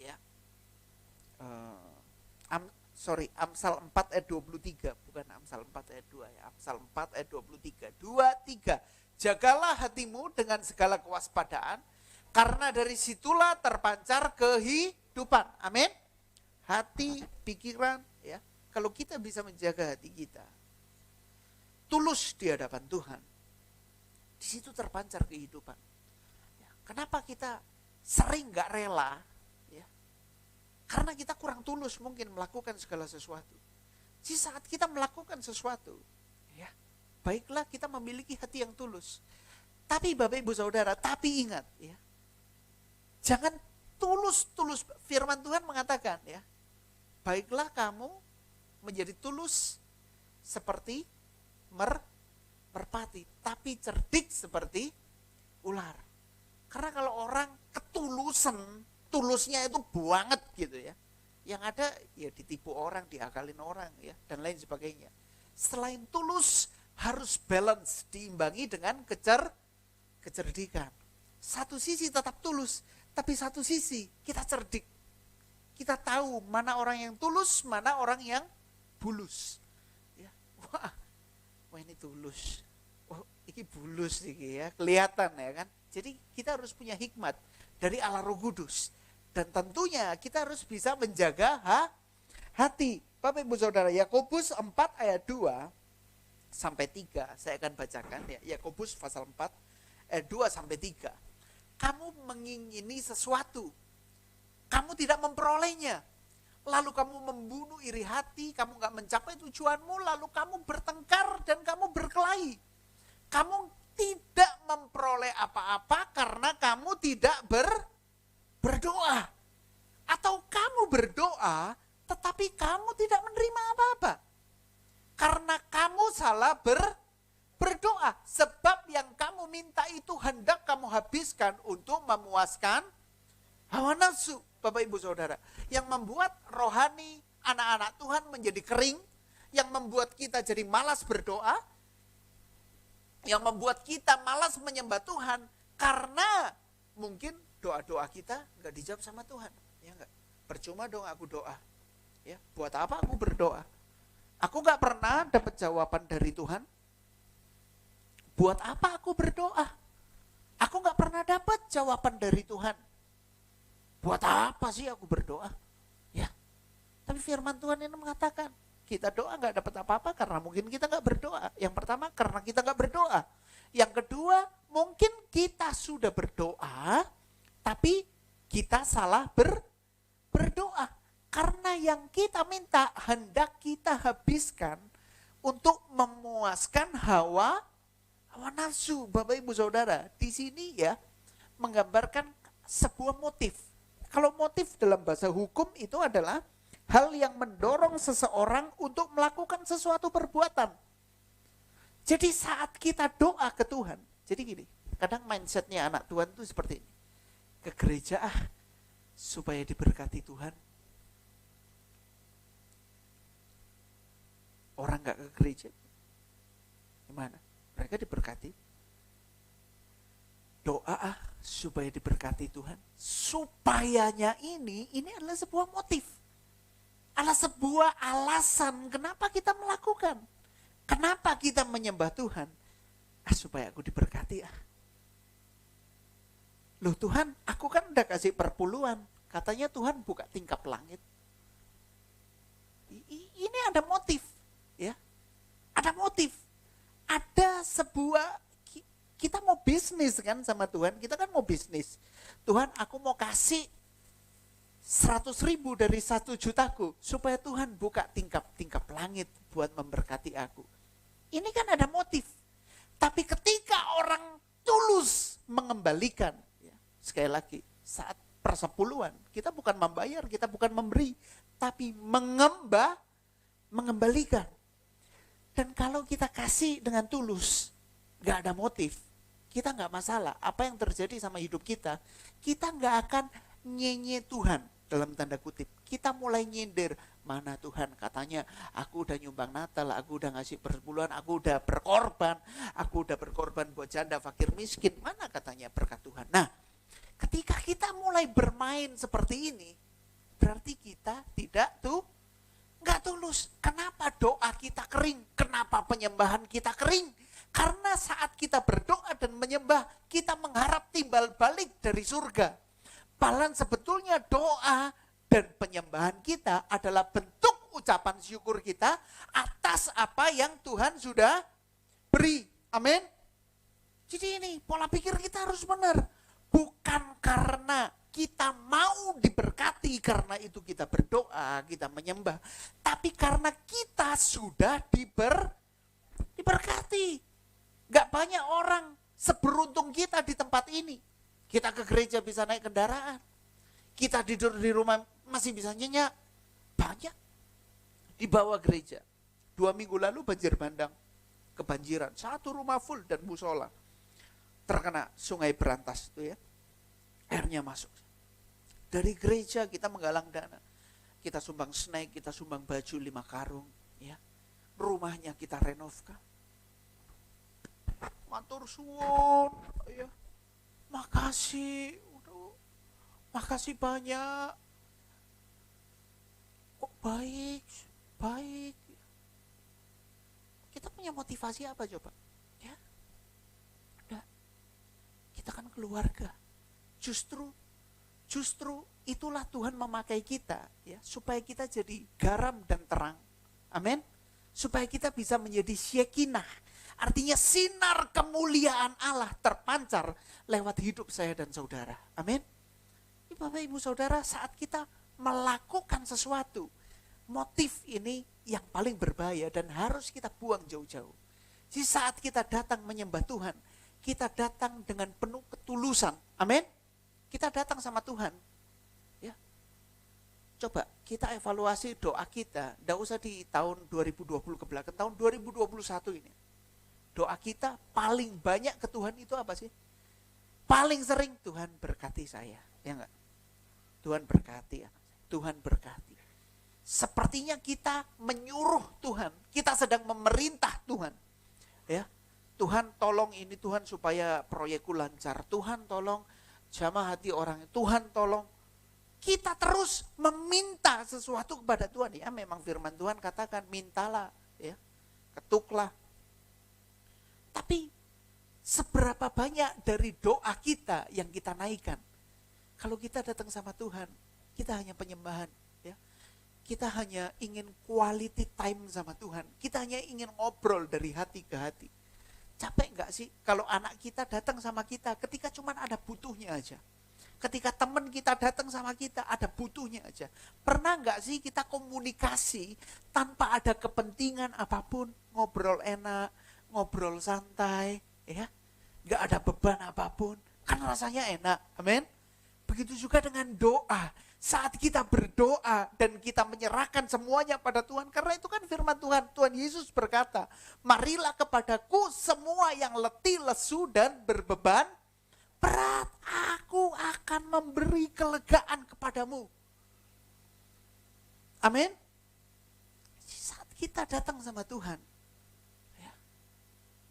Ya. Amsal 4 ayat 23, bukan Amsal 4 ayat 2 ya. Amsal 4 ayat 23. 2-3. Jagalah hatimu dengan segala kewaspadaan, karena dari situlah terpancar kehidupan. Amin. Hati, pikiran, ya. Kalau kita bisa menjaga hati kita tulus di hadapan Tuhan, di situ terpancar kehidupan. Ya. Kenapa kita sering gak rela? Ya. Karena kita kurang tulus mungkin melakukan segala sesuatu. Di saat kita melakukan sesuatu, ya, baiklah kita memiliki hati yang tulus. Tapi Bapak Ibu Saudara, tapi ingat, ya, jangan tulus-tulus. Firman Tuhan mengatakan, ya, baiklah kamu menjadi tulus seperti merpati, tapi cerdik seperti ular. Karena kalau orang ketulusan, tulusnya itu banget gitu ya, yang ada ya ditipu orang, diakalin orang ya, dan lain sebagainya. Selain tulus, harus balance, diimbangi dengan kecerdikan. Satu sisi tetap tulus, tapi satu sisi kita cerdik. Kita tahu mana orang yang tulus, mana orang yang bulus. Ya. Wah ini tulus. Oh ini bulus iki ya, kelihatan ya kan. Jadi kita harus punya hikmat dari Allah Roh Kudus. Dan tentunya kita harus bisa menjaga hati. Bapak Ibu Saudara, Yakobus 4 ayat 2 sampai 3 saya akan bacakan ya. Yakobus pasal 4 ayat 2 sampai 3. Kamu mengingini sesuatu, kamu tidak memperolehnya, lalu kamu membunuh iri hati, kamu gak mencapai tujuanmu, lalu kamu bertengkar dan kamu berkelahi. Kamu tidak memperoleh apa-apa karena kamu tidak berdoa. Atau kamu berdoa tetapi kamu tidak menerima apa-apa. Karena kamu salah berdoa. Sebab yang kamu minta itu hendak kamu habiskan untuk memuaskan hawa nafsu. Bapak Ibu Saudara, yang membuat rohani anak-anak Tuhan menjadi kering, yang membuat kita jadi malas berdoa, yang membuat kita malas menyembah Tuhan, karena mungkin doa-doa kita gak dijawab sama Tuhan. Ya enggak? Percuma dong aku doa. Ya, buat apa aku berdoa? Aku gak pernah dapat jawaban dari Tuhan. Buat apa aku berdoa? Aku gak pernah dapat jawaban dari Tuhan. Buat apa sih aku berdoa? Ya. Tapi firman Tuhan ini mengatakan, kita doa gak dapat apa-apa karena mungkin kita gak berdoa. Yang pertama, karena kita gak berdoa. Yang kedua, mungkin kita sudah berdoa, tapi kita salah berdoa. Karena yang kita minta hendak kita habiskan untuk memuaskan hawa nafsu. Bapak Ibu Saudara, di sini ya menggambarkan sebuah motif. Kalau motif dalam bahasa hukum itu adalah hal yang mendorong seseorang untuk melakukan sesuatu perbuatan. Jadi saat kita doa ke Tuhan, jadi gini, kadang mindsetnya anak Tuhan itu seperti ini. Ke gereja supaya diberkati Tuhan. Orang gak ke gereja, gimana? Mereka diberkati. Doa supaya diberkati Tuhan. Supayanya ini adalah sebuah motif. Adalah sebuah alasan kenapa kita melakukan. Kenapa kita menyembah Tuhan. Supaya aku diberkati. Loh Tuhan, aku kan udah kasih perpuluhan. Katanya Tuhan buka tingkap langit. Ini ada motif. Ya, ada motif. Ada sebuah, kita mau bisnis kan sama Tuhan, kita kan mau bisnis. Tuhan, aku mau kasih 100.000 dari 1 jutaku supaya Tuhan buka tingkap langit buat memberkati aku. Ini kan ada motif. Tapi ketika orang tulus mengembalikan, ya, sekali lagi, saat persepuluhan. Kita bukan membayar, kita bukan memberi, tapi mengembalikan. Dan kalau kita kasih dengan tulus, gak ada motif, kita gak masalah. Apa yang terjadi sama hidup kita gak akan nyenye Tuhan dalam tanda kutip. Kita mulai nyindir, mana Tuhan katanya aku udah nyumbang Natal, aku udah ngasih persepuluhan, aku udah berkorban buat janda, fakir, miskin. Mana katanya berkat Tuhan? Nah, ketika kita mulai bermain seperti ini, berarti kita nggak tulus. Kenapa doa kita kering? Kenapa penyembahan kita kering? Karena saat kita berdoa dan menyembah, kita mengharap timbal balik dari surga. Padahal sebetulnya doa dan penyembahan kita adalah bentuk ucapan syukur kita atas apa yang Tuhan sudah beri. Amin. Jadi ini pola pikir kita harus benar. Bukan karena kita mau diberkati, karena itu kita berdoa, kita menyembah. Tapi karena kita sudah diberkati. Gak banyak orang seberuntung kita di tempat ini. Kita ke gereja bisa naik kendaraan. Kita tidur di rumah masih bisa nyenyak. Banyak. Dibawa gereja. 2 minggu lalu banjir bandang. Kebanjiran. 1 rumah full dan musola. Terkena sungai berantas itu ya. Airnya masuk. Dari gereja kita menggalang dana. Kita sumbang snack, kita sumbang baju 5 karung. Ya. Rumahnya kita renovkan. Matur suwun. Ya. Makasih. Makasih banyak. Kok baik. Kita punya motivasi apa coba? Ya. Udah. Kita kan keluarga. Justru itulah Tuhan memakai kita ya, supaya kita jadi garam dan terang. Amin. Supaya kita bisa menjadi syekinah. Artinya sinar kemuliaan Allah terpancar lewat hidup saya dan saudara. Amin. Bapak Ibu Saudara, saat kita melakukan sesuatu, motif ini yang paling berbahaya dan harus kita buang jauh-jauh. Jadi saat kita datang menyembah Tuhan, kita datang dengan penuh ketulusan. Amin. Kita datang sama Tuhan. Ya. Coba kita evaluasi doa kita. Tidak usah di tahun 2020 ke belakang, tahun 2021 ini. Doa kita paling banyak ke Tuhan itu apa sih? Paling sering, Tuhan berkati saya. Ya enggak? Tuhan berkati. Tuhan berkati. Sepertinya kita menyuruh Tuhan. Kita sedang memerintah Tuhan. Ya. Tuhan tolong ini, Tuhan supaya proyekku lancar. Tuhan tolong jamah hati orang. Tuhan tolong. Kita terus meminta sesuatu kepada Tuhan. Ya memang firman Tuhan katakan mintalah. Ya, ketuklah. Tapi seberapa banyak dari doa kita yang kita naikkan? Kalau kita datang sama Tuhan, kita hanya penyembahan. Ya. Kita hanya ingin quality time sama Tuhan. Kita hanya ingin ngobrol dari hati ke hati. Capek gak sih kalau anak kita datang sama kita ketika cuma ada butuhnya aja? Ketika teman kita datang sama kita ada butuhnya aja. Pernah gak sih kita komunikasi tanpa ada kepentingan apapun? Ngobrol enak, ngobrol santai, ya, gak ada beban apapun. Kan rasanya enak, amin. Begitu juga dengan doa. Saat kita berdoa dan kita menyerahkan semuanya pada Tuhan. Karena itu kan firman Tuhan. Tuhan Yesus berkata, marilah kepadaku semua yang letih, lesu dan berbeban berat. Aku akan memberi kelegaan kepadamu. Amin. Saat kita datang sama Tuhan. Ya,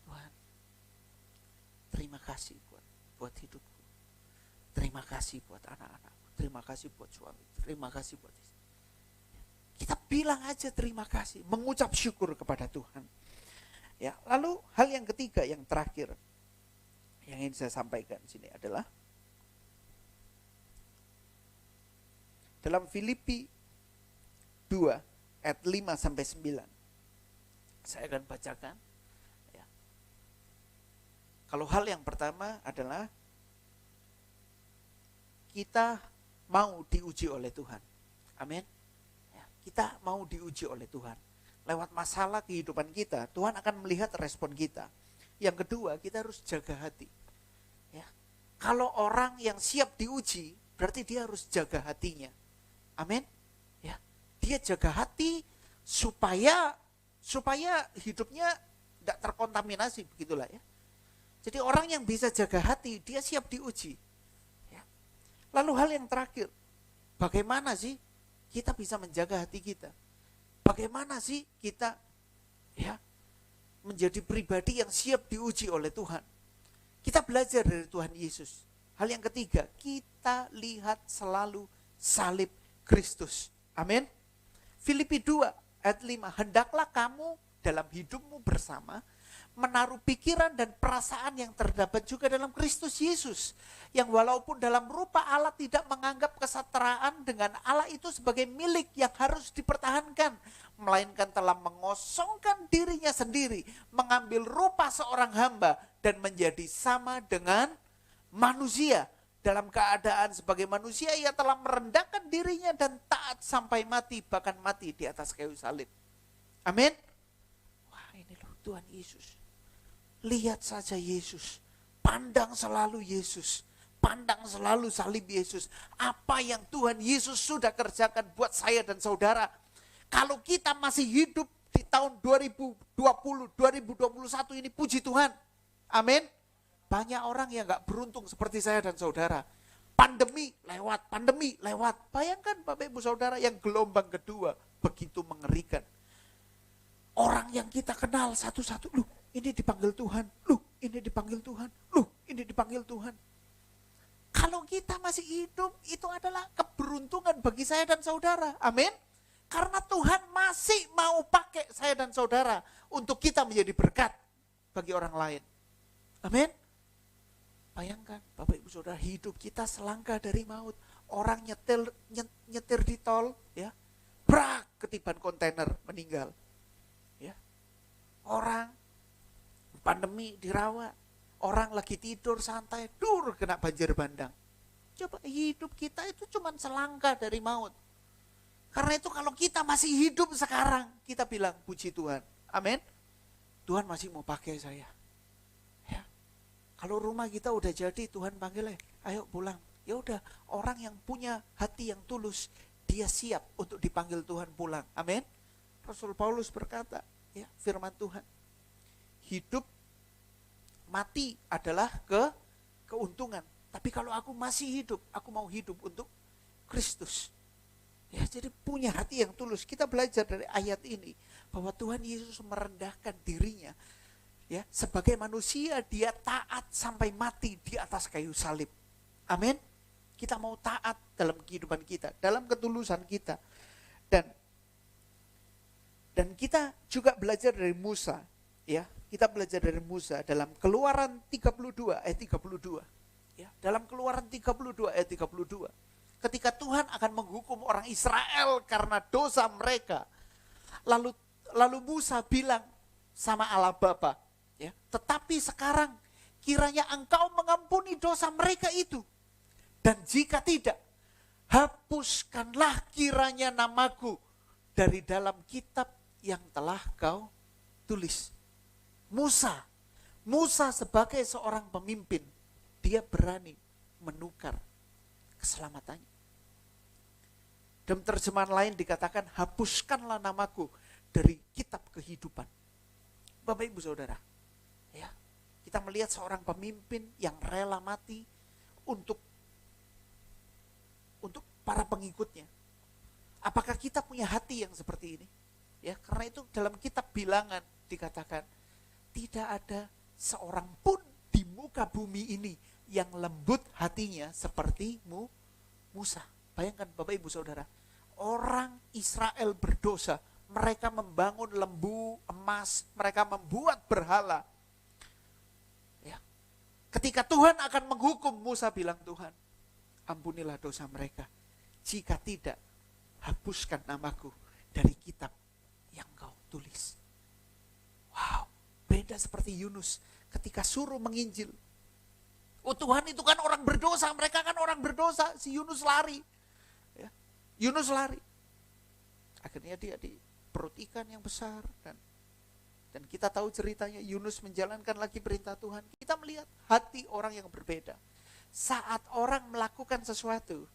Tuhan, terima kasih buat hidupku. Terima kasih buat anak-anakku. Terima kasih buat suami. Terima kasih buat istri. Kita bilang aja terima kasih. Mengucap syukur kepada Tuhan. Ya, lalu hal yang ketiga, yang terakhir. Yang ingin saya sampaikan di sini adalah. Dalam Filipi 2 ayat 5-9. Saya akan bacakan. Ya. Kalau hal yang pertama adalah. Kita mau diuji oleh Tuhan. Amin. Ya, kita mau diuji oleh Tuhan. Lewat masalah kehidupan kita, Tuhan akan melihat respon kita. Yang kedua, kita harus jaga hati. Ya. Kalau orang yang siap diuji, berarti dia harus jaga hatinya. Amin. Ya, dia jaga hati supaya hidupnya tidak terkontaminasi, begitulah ya. Jadi orang yang bisa jaga hati, dia siap diuji. Ya. Lalu hal yang terakhir, bagaimana sih kita bisa menjaga hati kita? Bagaimana sih kita ya menjadi pribadi yang siap diuji oleh Tuhan? Kita belajar dari Tuhan Yesus. Hal yang ketiga, kita lihat selalu salib Kristus. Amin. Filipi 2 ayat 5, hendaklah kamu dalam hidupmu bersama menaruh pikiran dan perasaan yang terdapat juga dalam Kristus Yesus, yang walaupun dalam rupa Allah tidak menganggap kesetaraan dengan Allah itu sebagai milik yang harus dipertahankan, melainkan telah mengosongkan dirinya sendiri, mengambil rupa seorang hamba dan menjadi sama dengan manusia. Dalam keadaan sebagai manusia, ia telah merendahkan dirinya dan taat sampai mati, bahkan mati di atas kayu salib. Amin. Wah, ini loh Tuhan Yesus. Lihat saja Yesus. Pandang selalu Yesus. Pandang selalu salib Yesus. Apa yang Tuhan Yesus sudah kerjakan buat saya dan saudara. Kalau kita masih hidup di tahun 2020, 2021 ini, puji Tuhan. Amin. Banyak orang yang gak beruntung seperti saya dan saudara. Pandemi lewat. Bayangkan Bapak Ibu Saudara, yang gelombang kedua begitu mengerikan. Orang yang kita kenal satu-satu, loh ini dipanggil Tuhan, loh ini dipanggil Tuhan, loh ini dipanggil Tuhan. Kalau kita masih hidup, itu adalah keberuntungan bagi saya dan saudara. Amin. Karena Tuhan masih mau pakai saya dan saudara untuk kita menjadi berkat bagi orang lain. Amin. Bayangkan Bapak Ibu Saudara, hidup kita selangkah dari maut. Orang nyetir di tol, ya, brak, ketiban kontainer, meninggal. Ya. Orang pandemi dirawat, orang lagi tidur santai, kena banjir bandang. Coba hidup kita itu cuma selangkah dari maut. Karena itu kalau kita masih hidup sekarang, kita bilang puji Tuhan. Amin. Tuhan masih mau pakai saya. Kalau rumah kita udah jadi, Tuhan panggil, ayo pulang. Ya udah, orang yang punya hati yang tulus, dia siap untuk dipanggil Tuhan pulang. Amin. Rasul Paulus berkata, ya, firman Tuhan, hidup mati adalah keuntungan. Tapi kalau aku masih hidup, aku mau hidup untuk Kristus. Ya, jadi punya hati yang tulus. Kita belajar dari ayat ini bahwa Tuhan Yesus merendahkan dirinya. Ya, sebagai manusia dia taat sampai mati di atas kayu salib. Amin. Kita mau taat dalam kehidupan kita, dalam ketulusan kita. Dan kita juga belajar dari Musa, ya. Kita belajar dari Musa dalam Keluaran 32 ayat 32. Ya, dalam Keluaran 32 ayat 32. Ketika Tuhan akan menghukum orang Israel karena dosa mereka. Lalu Musa bilang sama Allah Bapa, ya, tetapi sekarang kiranya engkau mengampuni dosa mereka itu. Dan jika tidak, hapuskanlah kiranya namaku dari dalam kitab yang telah kau tulis. Musa sebagai seorang pemimpin, dia berani menukar keselamatannya. Dalam terjemahan lain dikatakan, hapuskanlah namaku dari kitab kehidupan. Bapak Ibu Saudara, ya, kita melihat seorang pemimpin yang rela mati untuk para pengikutnya. Apakah kita punya hati yang seperti ini? Ya, karena itu dalam kitab Bilangan dikatakan, tidak ada seorang pun di muka bumi ini yang lembut hatinya seperti Musa. Bayangkan Bapak Ibu Saudara, orang Israel berdosa, mereka membangun lembu emas, mereka membuat berhala. Ya. Ketika Tuhan akan menghukum, Musa bilang, Tuhan, ampunilah dosa mereka. Jika tidak, hapuskan namaku dari kitab yang kau tulis. Wow, beda seperti Yunus ketika suruh menginjil. Oh Tuhan, itu kan orang berdosa, mereka kan orang berdosa. Si Yunus lari. Ya. Yunus lari. Akhirnya dia di perut ikan yang besar. Dan kita tahu ceritanya, Yunus menjalankan lagi perintah Tuhan. Kita melihat hati orang yang berbeda. saat orang melakukan sesuatu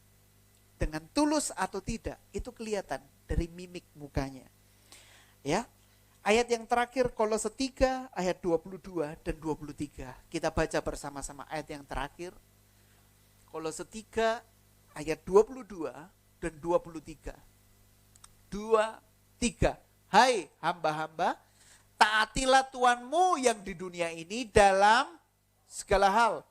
dengan tulus atau tidak, itu kelihatan dari mimik mukanya. Ya. Ayat yang terakhir Kolose 3 ayat 22 dan 23. Kita baca bersama-sama ayat yang terakhir. Kolose 3 ayat 22 dan 23. 2, 3. Hai hamba-hamba, taatilah Tuhanmu yang di dunia ini dalam segala hal.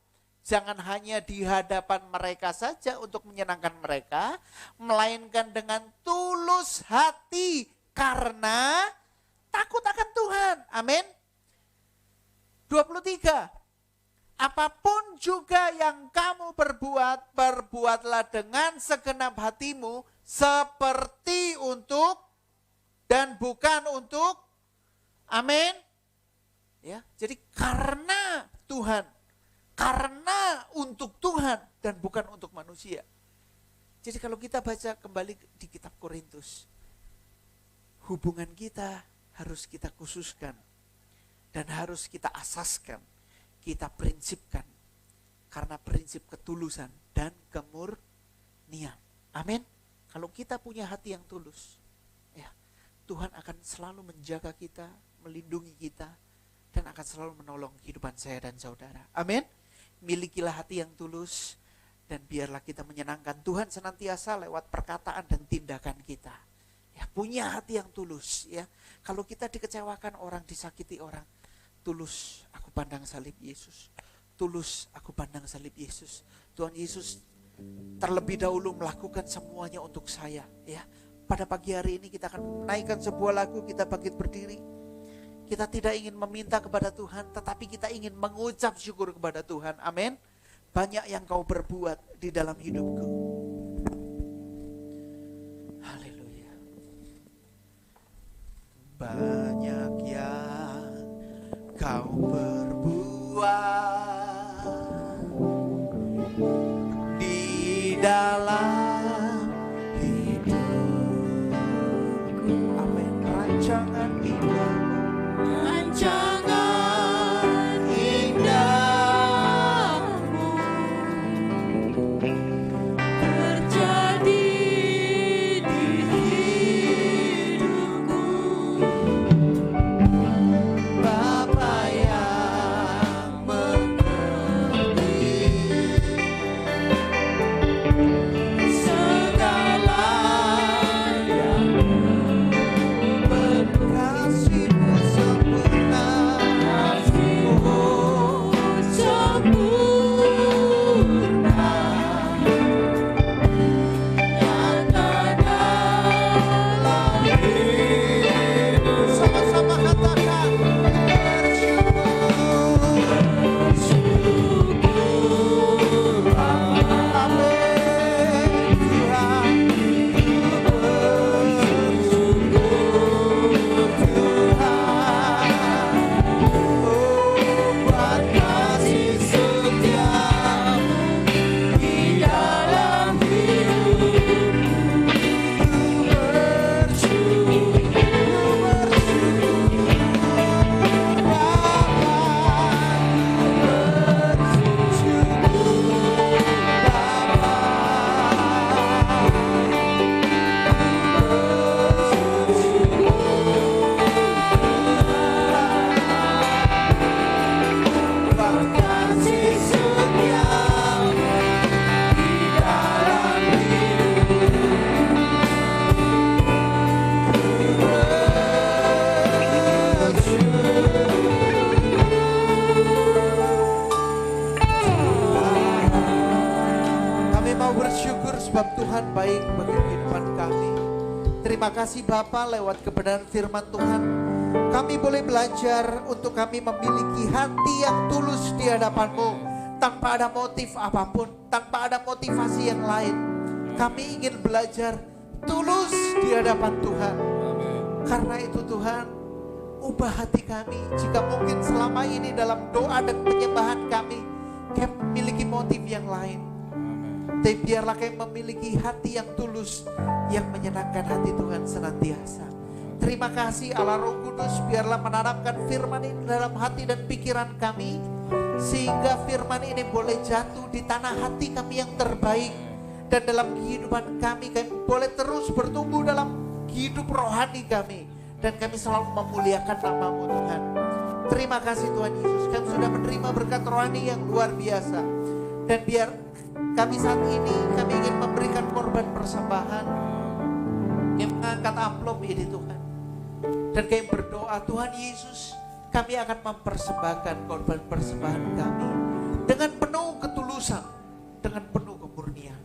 Jangan hanya di hadapan mereka saja untuk menyenangkan mereka, melainkan dengan tulus hati karena takut akan Tuhan. Amin. 23. Apapun juga yang kamu perbuat, perbuatlah dengan segenap hatimu seperti untuk dan bukan untuk. Amin. Ya, jadi karena Tuhan, karena untuk Tuhan dan bukan untuk manusia. Jadi kalau kita baca kembali di kitab Korintus, hubungan kita harus kita khususkan dan harus kita asaskan, kita prinsipkan karena prinsip ketulusan dan kemurnian. Amin. Kalau kita punya hati yang tulus, ya, Tuhan akan selalu menjaga kita, melindungi kita, dan akan selalu menolong kehidupan saya dan saudara. Amin. Milikilah hati yang tulus dan biarlah kita menyenangkan Tuhan senantiasa lewat perkataan dan tindakan kita. Ya, punya hati yang tulus, ya. Kalau kita dikecewakan orang, disakiti orang, tulus aku pandang salib Yesus. Tulus aku pandang salib Yesus. Tuhan Yesus terlebih dahulu melakukan semuanya untuk saya, ya. Pada pagi hari ini kita akan menaikkan sebuah lagu, kita bangkit berdiri. Kita tidak ingin meminta kepada Tuhan, tetapi kita ingin mengucap syukur kepada Tuhan. Amin. Banyak yang kau berbuat di dalam hidupku. Haleluya. Banyak yang kau berbuat di dalam hidupku. Amin. Rancangan indah. Rancangan indahmu terjadi di hidupku. Bapa yang mengerti segala yang berkasih-Mu sempurna. Sama-sama katakan bersyukur. Amin Tuhan, bersyukur Tuhan. Oh, buat kasih setiamu di dalam hidupku. Kami mau bersyukur sebab Tuhan baik bagi kehidupan kami. Terima kasih Bapa, lewat kebenaran firman Tuhan kami boleh belajar untuk kami memiliki hati yang tulus di hadapan-Mu, tanpa ada motif apapun, tanpa ada motivasi yang lain. Kami ingin belajar tulus di hadapan Tuhan. Karena itu Tuhan, ubah hati kami. Jika mungkin selama ini dalam doa dan penyembahan kami memiliki motif yang lain, tapi biarlah kami memiliki hati yang tulus, yang menyenangkan hati Tuhan senantiasa. Terima kasih Allah Roh Kudus, biarlah menanamkan firman ini dalam hati dan pikiran kami. sehingga firman ini boleh jatuh di tanah hati kami yang terbaik, dan dalam kehidupan kami boleh terus bertumbuh dalam hidup rohani kami, dan kami selalu memuliakan nama-Mu Tuhan. Terima kasih Tuhan Yesus, kami sudah menerima berkat rohani yang luar biasa, dan biar kami saat ini kami ingin memberikan korban persembahan, yang mengangkat amplop ini Tuhan, dan kami berdoa Tuhan Yesus, kami akan mempersembahkan korban persembahan kami dengan penuh ketulusan, dengan penuh kemurnian,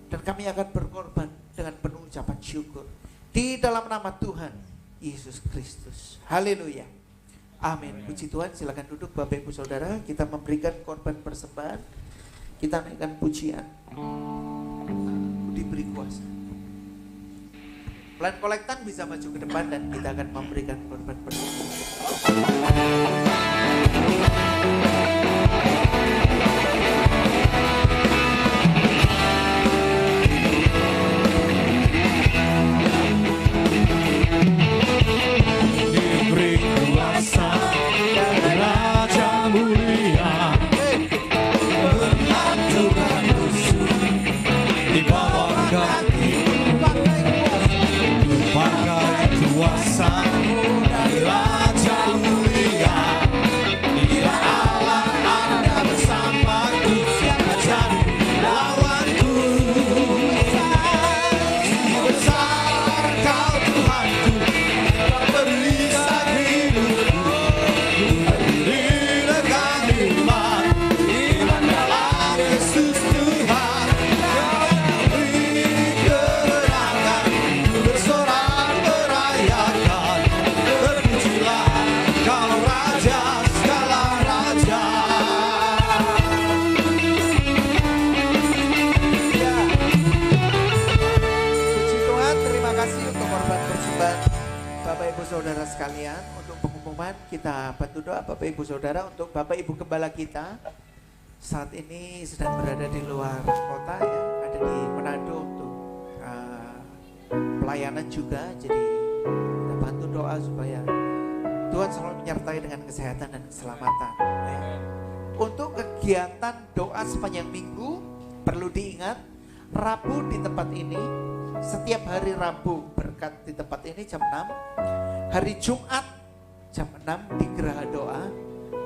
dan kami akan berkorban dengan penuh ucapan syukur di dalam nama Tuhan Yesus Kristus. Haleluya. Amin. Puji Tuhan, silakan duduk Bapak Ibu Saudara, kita memberikan korban persembahan, kita naikkan pujian. Diberi kuasa. Pelan kolektan bisa maju ke depan dan kita akan memberikan korban persembahan. Saudara sekalian, untuk pengumuman kita bantu doa Bapak Ibu Saudara untuk Bapak Ibu Gembala kita saat ini sedang berada di luar kota ya, ada di Manado untuk pelayanan juga, jadi kita bantu doa supaya Tuhan selalu menyertai dengan kesehatan dan keselamatan ya. Untuk kegiatan doa sepanjang minggu perlu diingat, Rabu di tempat ini, setiap hari Rabu berkat di tempat ini jam 6, hari Jumat jam 6 di Geraha Doa,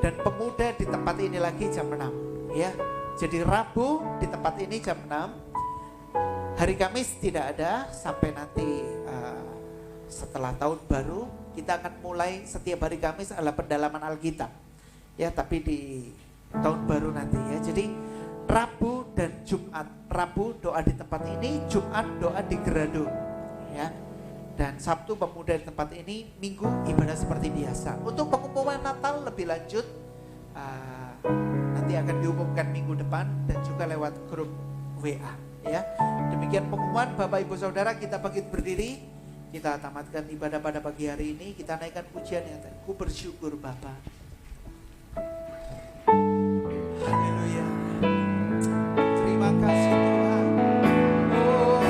dan pemuda di tempat ini lagi jam 6 ya. Jadi Rabu di tempat ini jam 6, hari Kamis tidak ada sampai nanti setelah tahun baru. Kita akan mulai setiap hari Kamis adalah pendalaman Alkitab ya, tapi di tahun baru nanti ya. Jadi Rabu dan Jumat, Rabu doa di tempat ini, Jumat doa di Gerado ya, dan Sabtu pemuda di tempat ini, Minggu ibadah seperti biasa. Untuk pengumuman Natal lebih lanjut nanti akan diumumkan minggu depan dan juga lewat grup WA ya. Demikian pengumuman Bapak Ibu Saudara, kita bangkit berdiri, kita tamatkan ibadah pada pagi hari ini, kita naikkan pujian yang tadi, Ku bersyukur Bapa. Haleluya. Terima kasih Tuhan. Oh,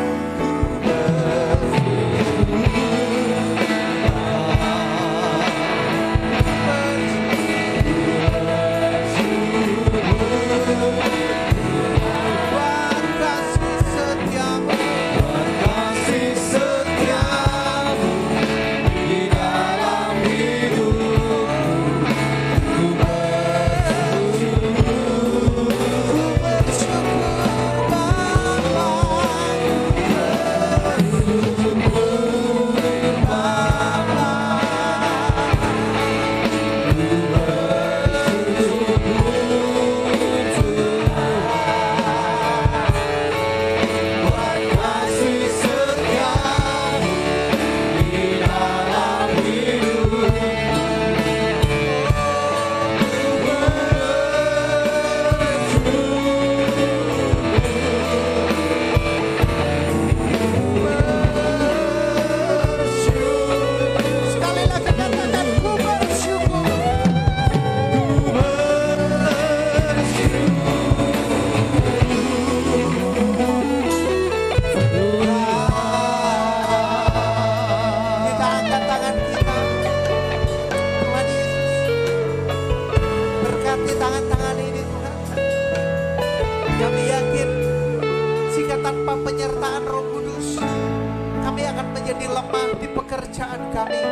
pekerjaan kami.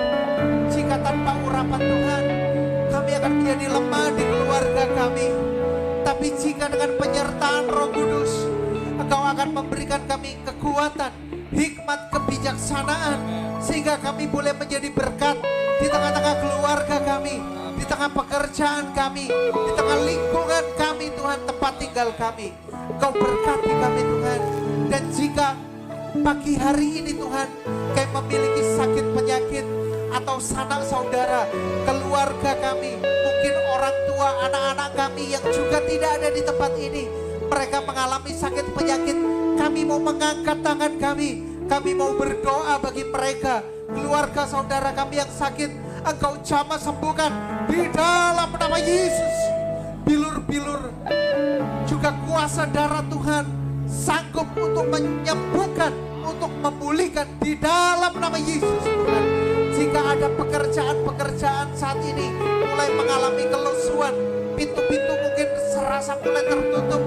Jika tanpa urapan Tuhan, kami akan menjadi lemah di keluarga kami. Tapi jika dengan penyertaan Roh Kudus, Engkau akan memberikan kami kekuatan, hikmat, kebijaksanaan, sehingga kami boleh menjadi berkat di tengah-tengah keluarga kami, di tengah pekerjaan kami, di tengah lingkungan kami Tuhan, tempat tinggal kami. Engkau berkati kami Tuhan. Dan jika pagi hari ini Tuhan, kami memiliki sakit penyakit atau sanak saudara, keluarga kami, mungkin orang tua, anak-anak kami yang juga tidak ada di tempat ini, mereka mengalami sakit penyakit, kami mau mengangkat tangan kami mau berdoa bagi mereka, keluarga saudara kami yang sakit, Engkau jamah sembuhkan di dalam nama Yesus. Bilur-bilur juga kuasa darah Tuhan sanggup untuk menyembuhkan, untuk memulihkan di dalam nama Yesus Tuhan. Jika ada pekerjaan-pekerjaan saat ini mulai mengalami kelusuan, pintu-pintu mungkin serasa mulai tertutup,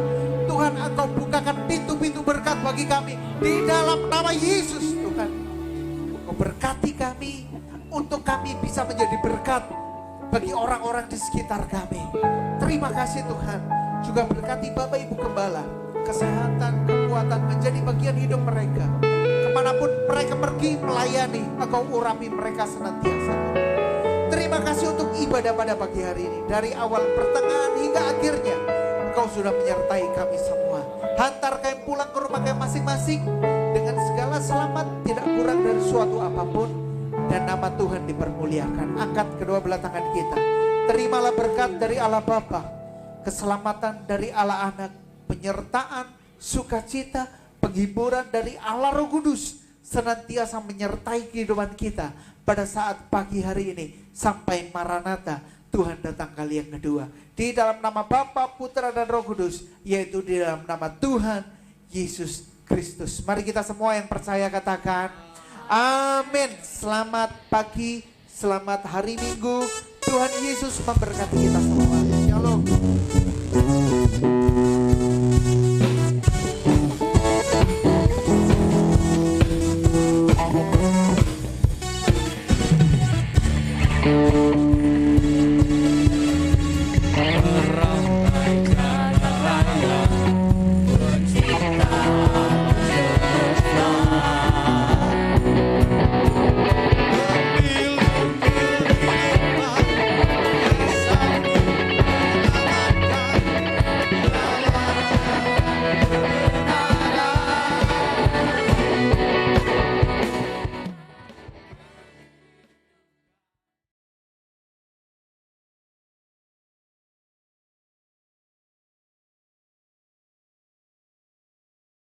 Tuhan Engkau bukakan pintu-pintu berkat bagi kami di dalam nama Yesus Tuhan. Engkau berkati kami untuk kami bisa menjadi berkat bagi orang-orang di sekitar kami. Terima kasih Tuhan. Juga berkati Bapak Ibu Gembala, kesehatan, kekuatan menjadi bagian hidup mereka. Kemanapun mereka pergi melayani, Engkau urapi mereka senantiasa. Terima kasih untuk ibadah pada pagi hari ini. Dari awal, pertengahan hingga akhirnya, Engkau sudah menyertai kami semua. Hantar kami pulang ke rumah kami masing-masing dengan segala selamat, tidak kurang dari suatu apapun. Dan nama Tuhan dipermuliakan. Angkat kedua belah tangan kita. Terimalah berkat dari Allah Bapa, keselamatan dari Allah Anak, penyertaan, sukacita, penghiburan dari Allah Roh Kudus senantiasa menyertai kehidupan kita pada saat pagi hari ini sampai Maranatha, Tuhan datang kali yang kedua. Di dalam nama Bapa, Putra dan Roh Kudus, yaitu di dalam nama Tuhan Yesus Kristus. Mari kita semua yang percaya katakan amin. Selamat pagi, selamat hari Minggu. Tuhan Yesus memberkati kita semua. Shalom.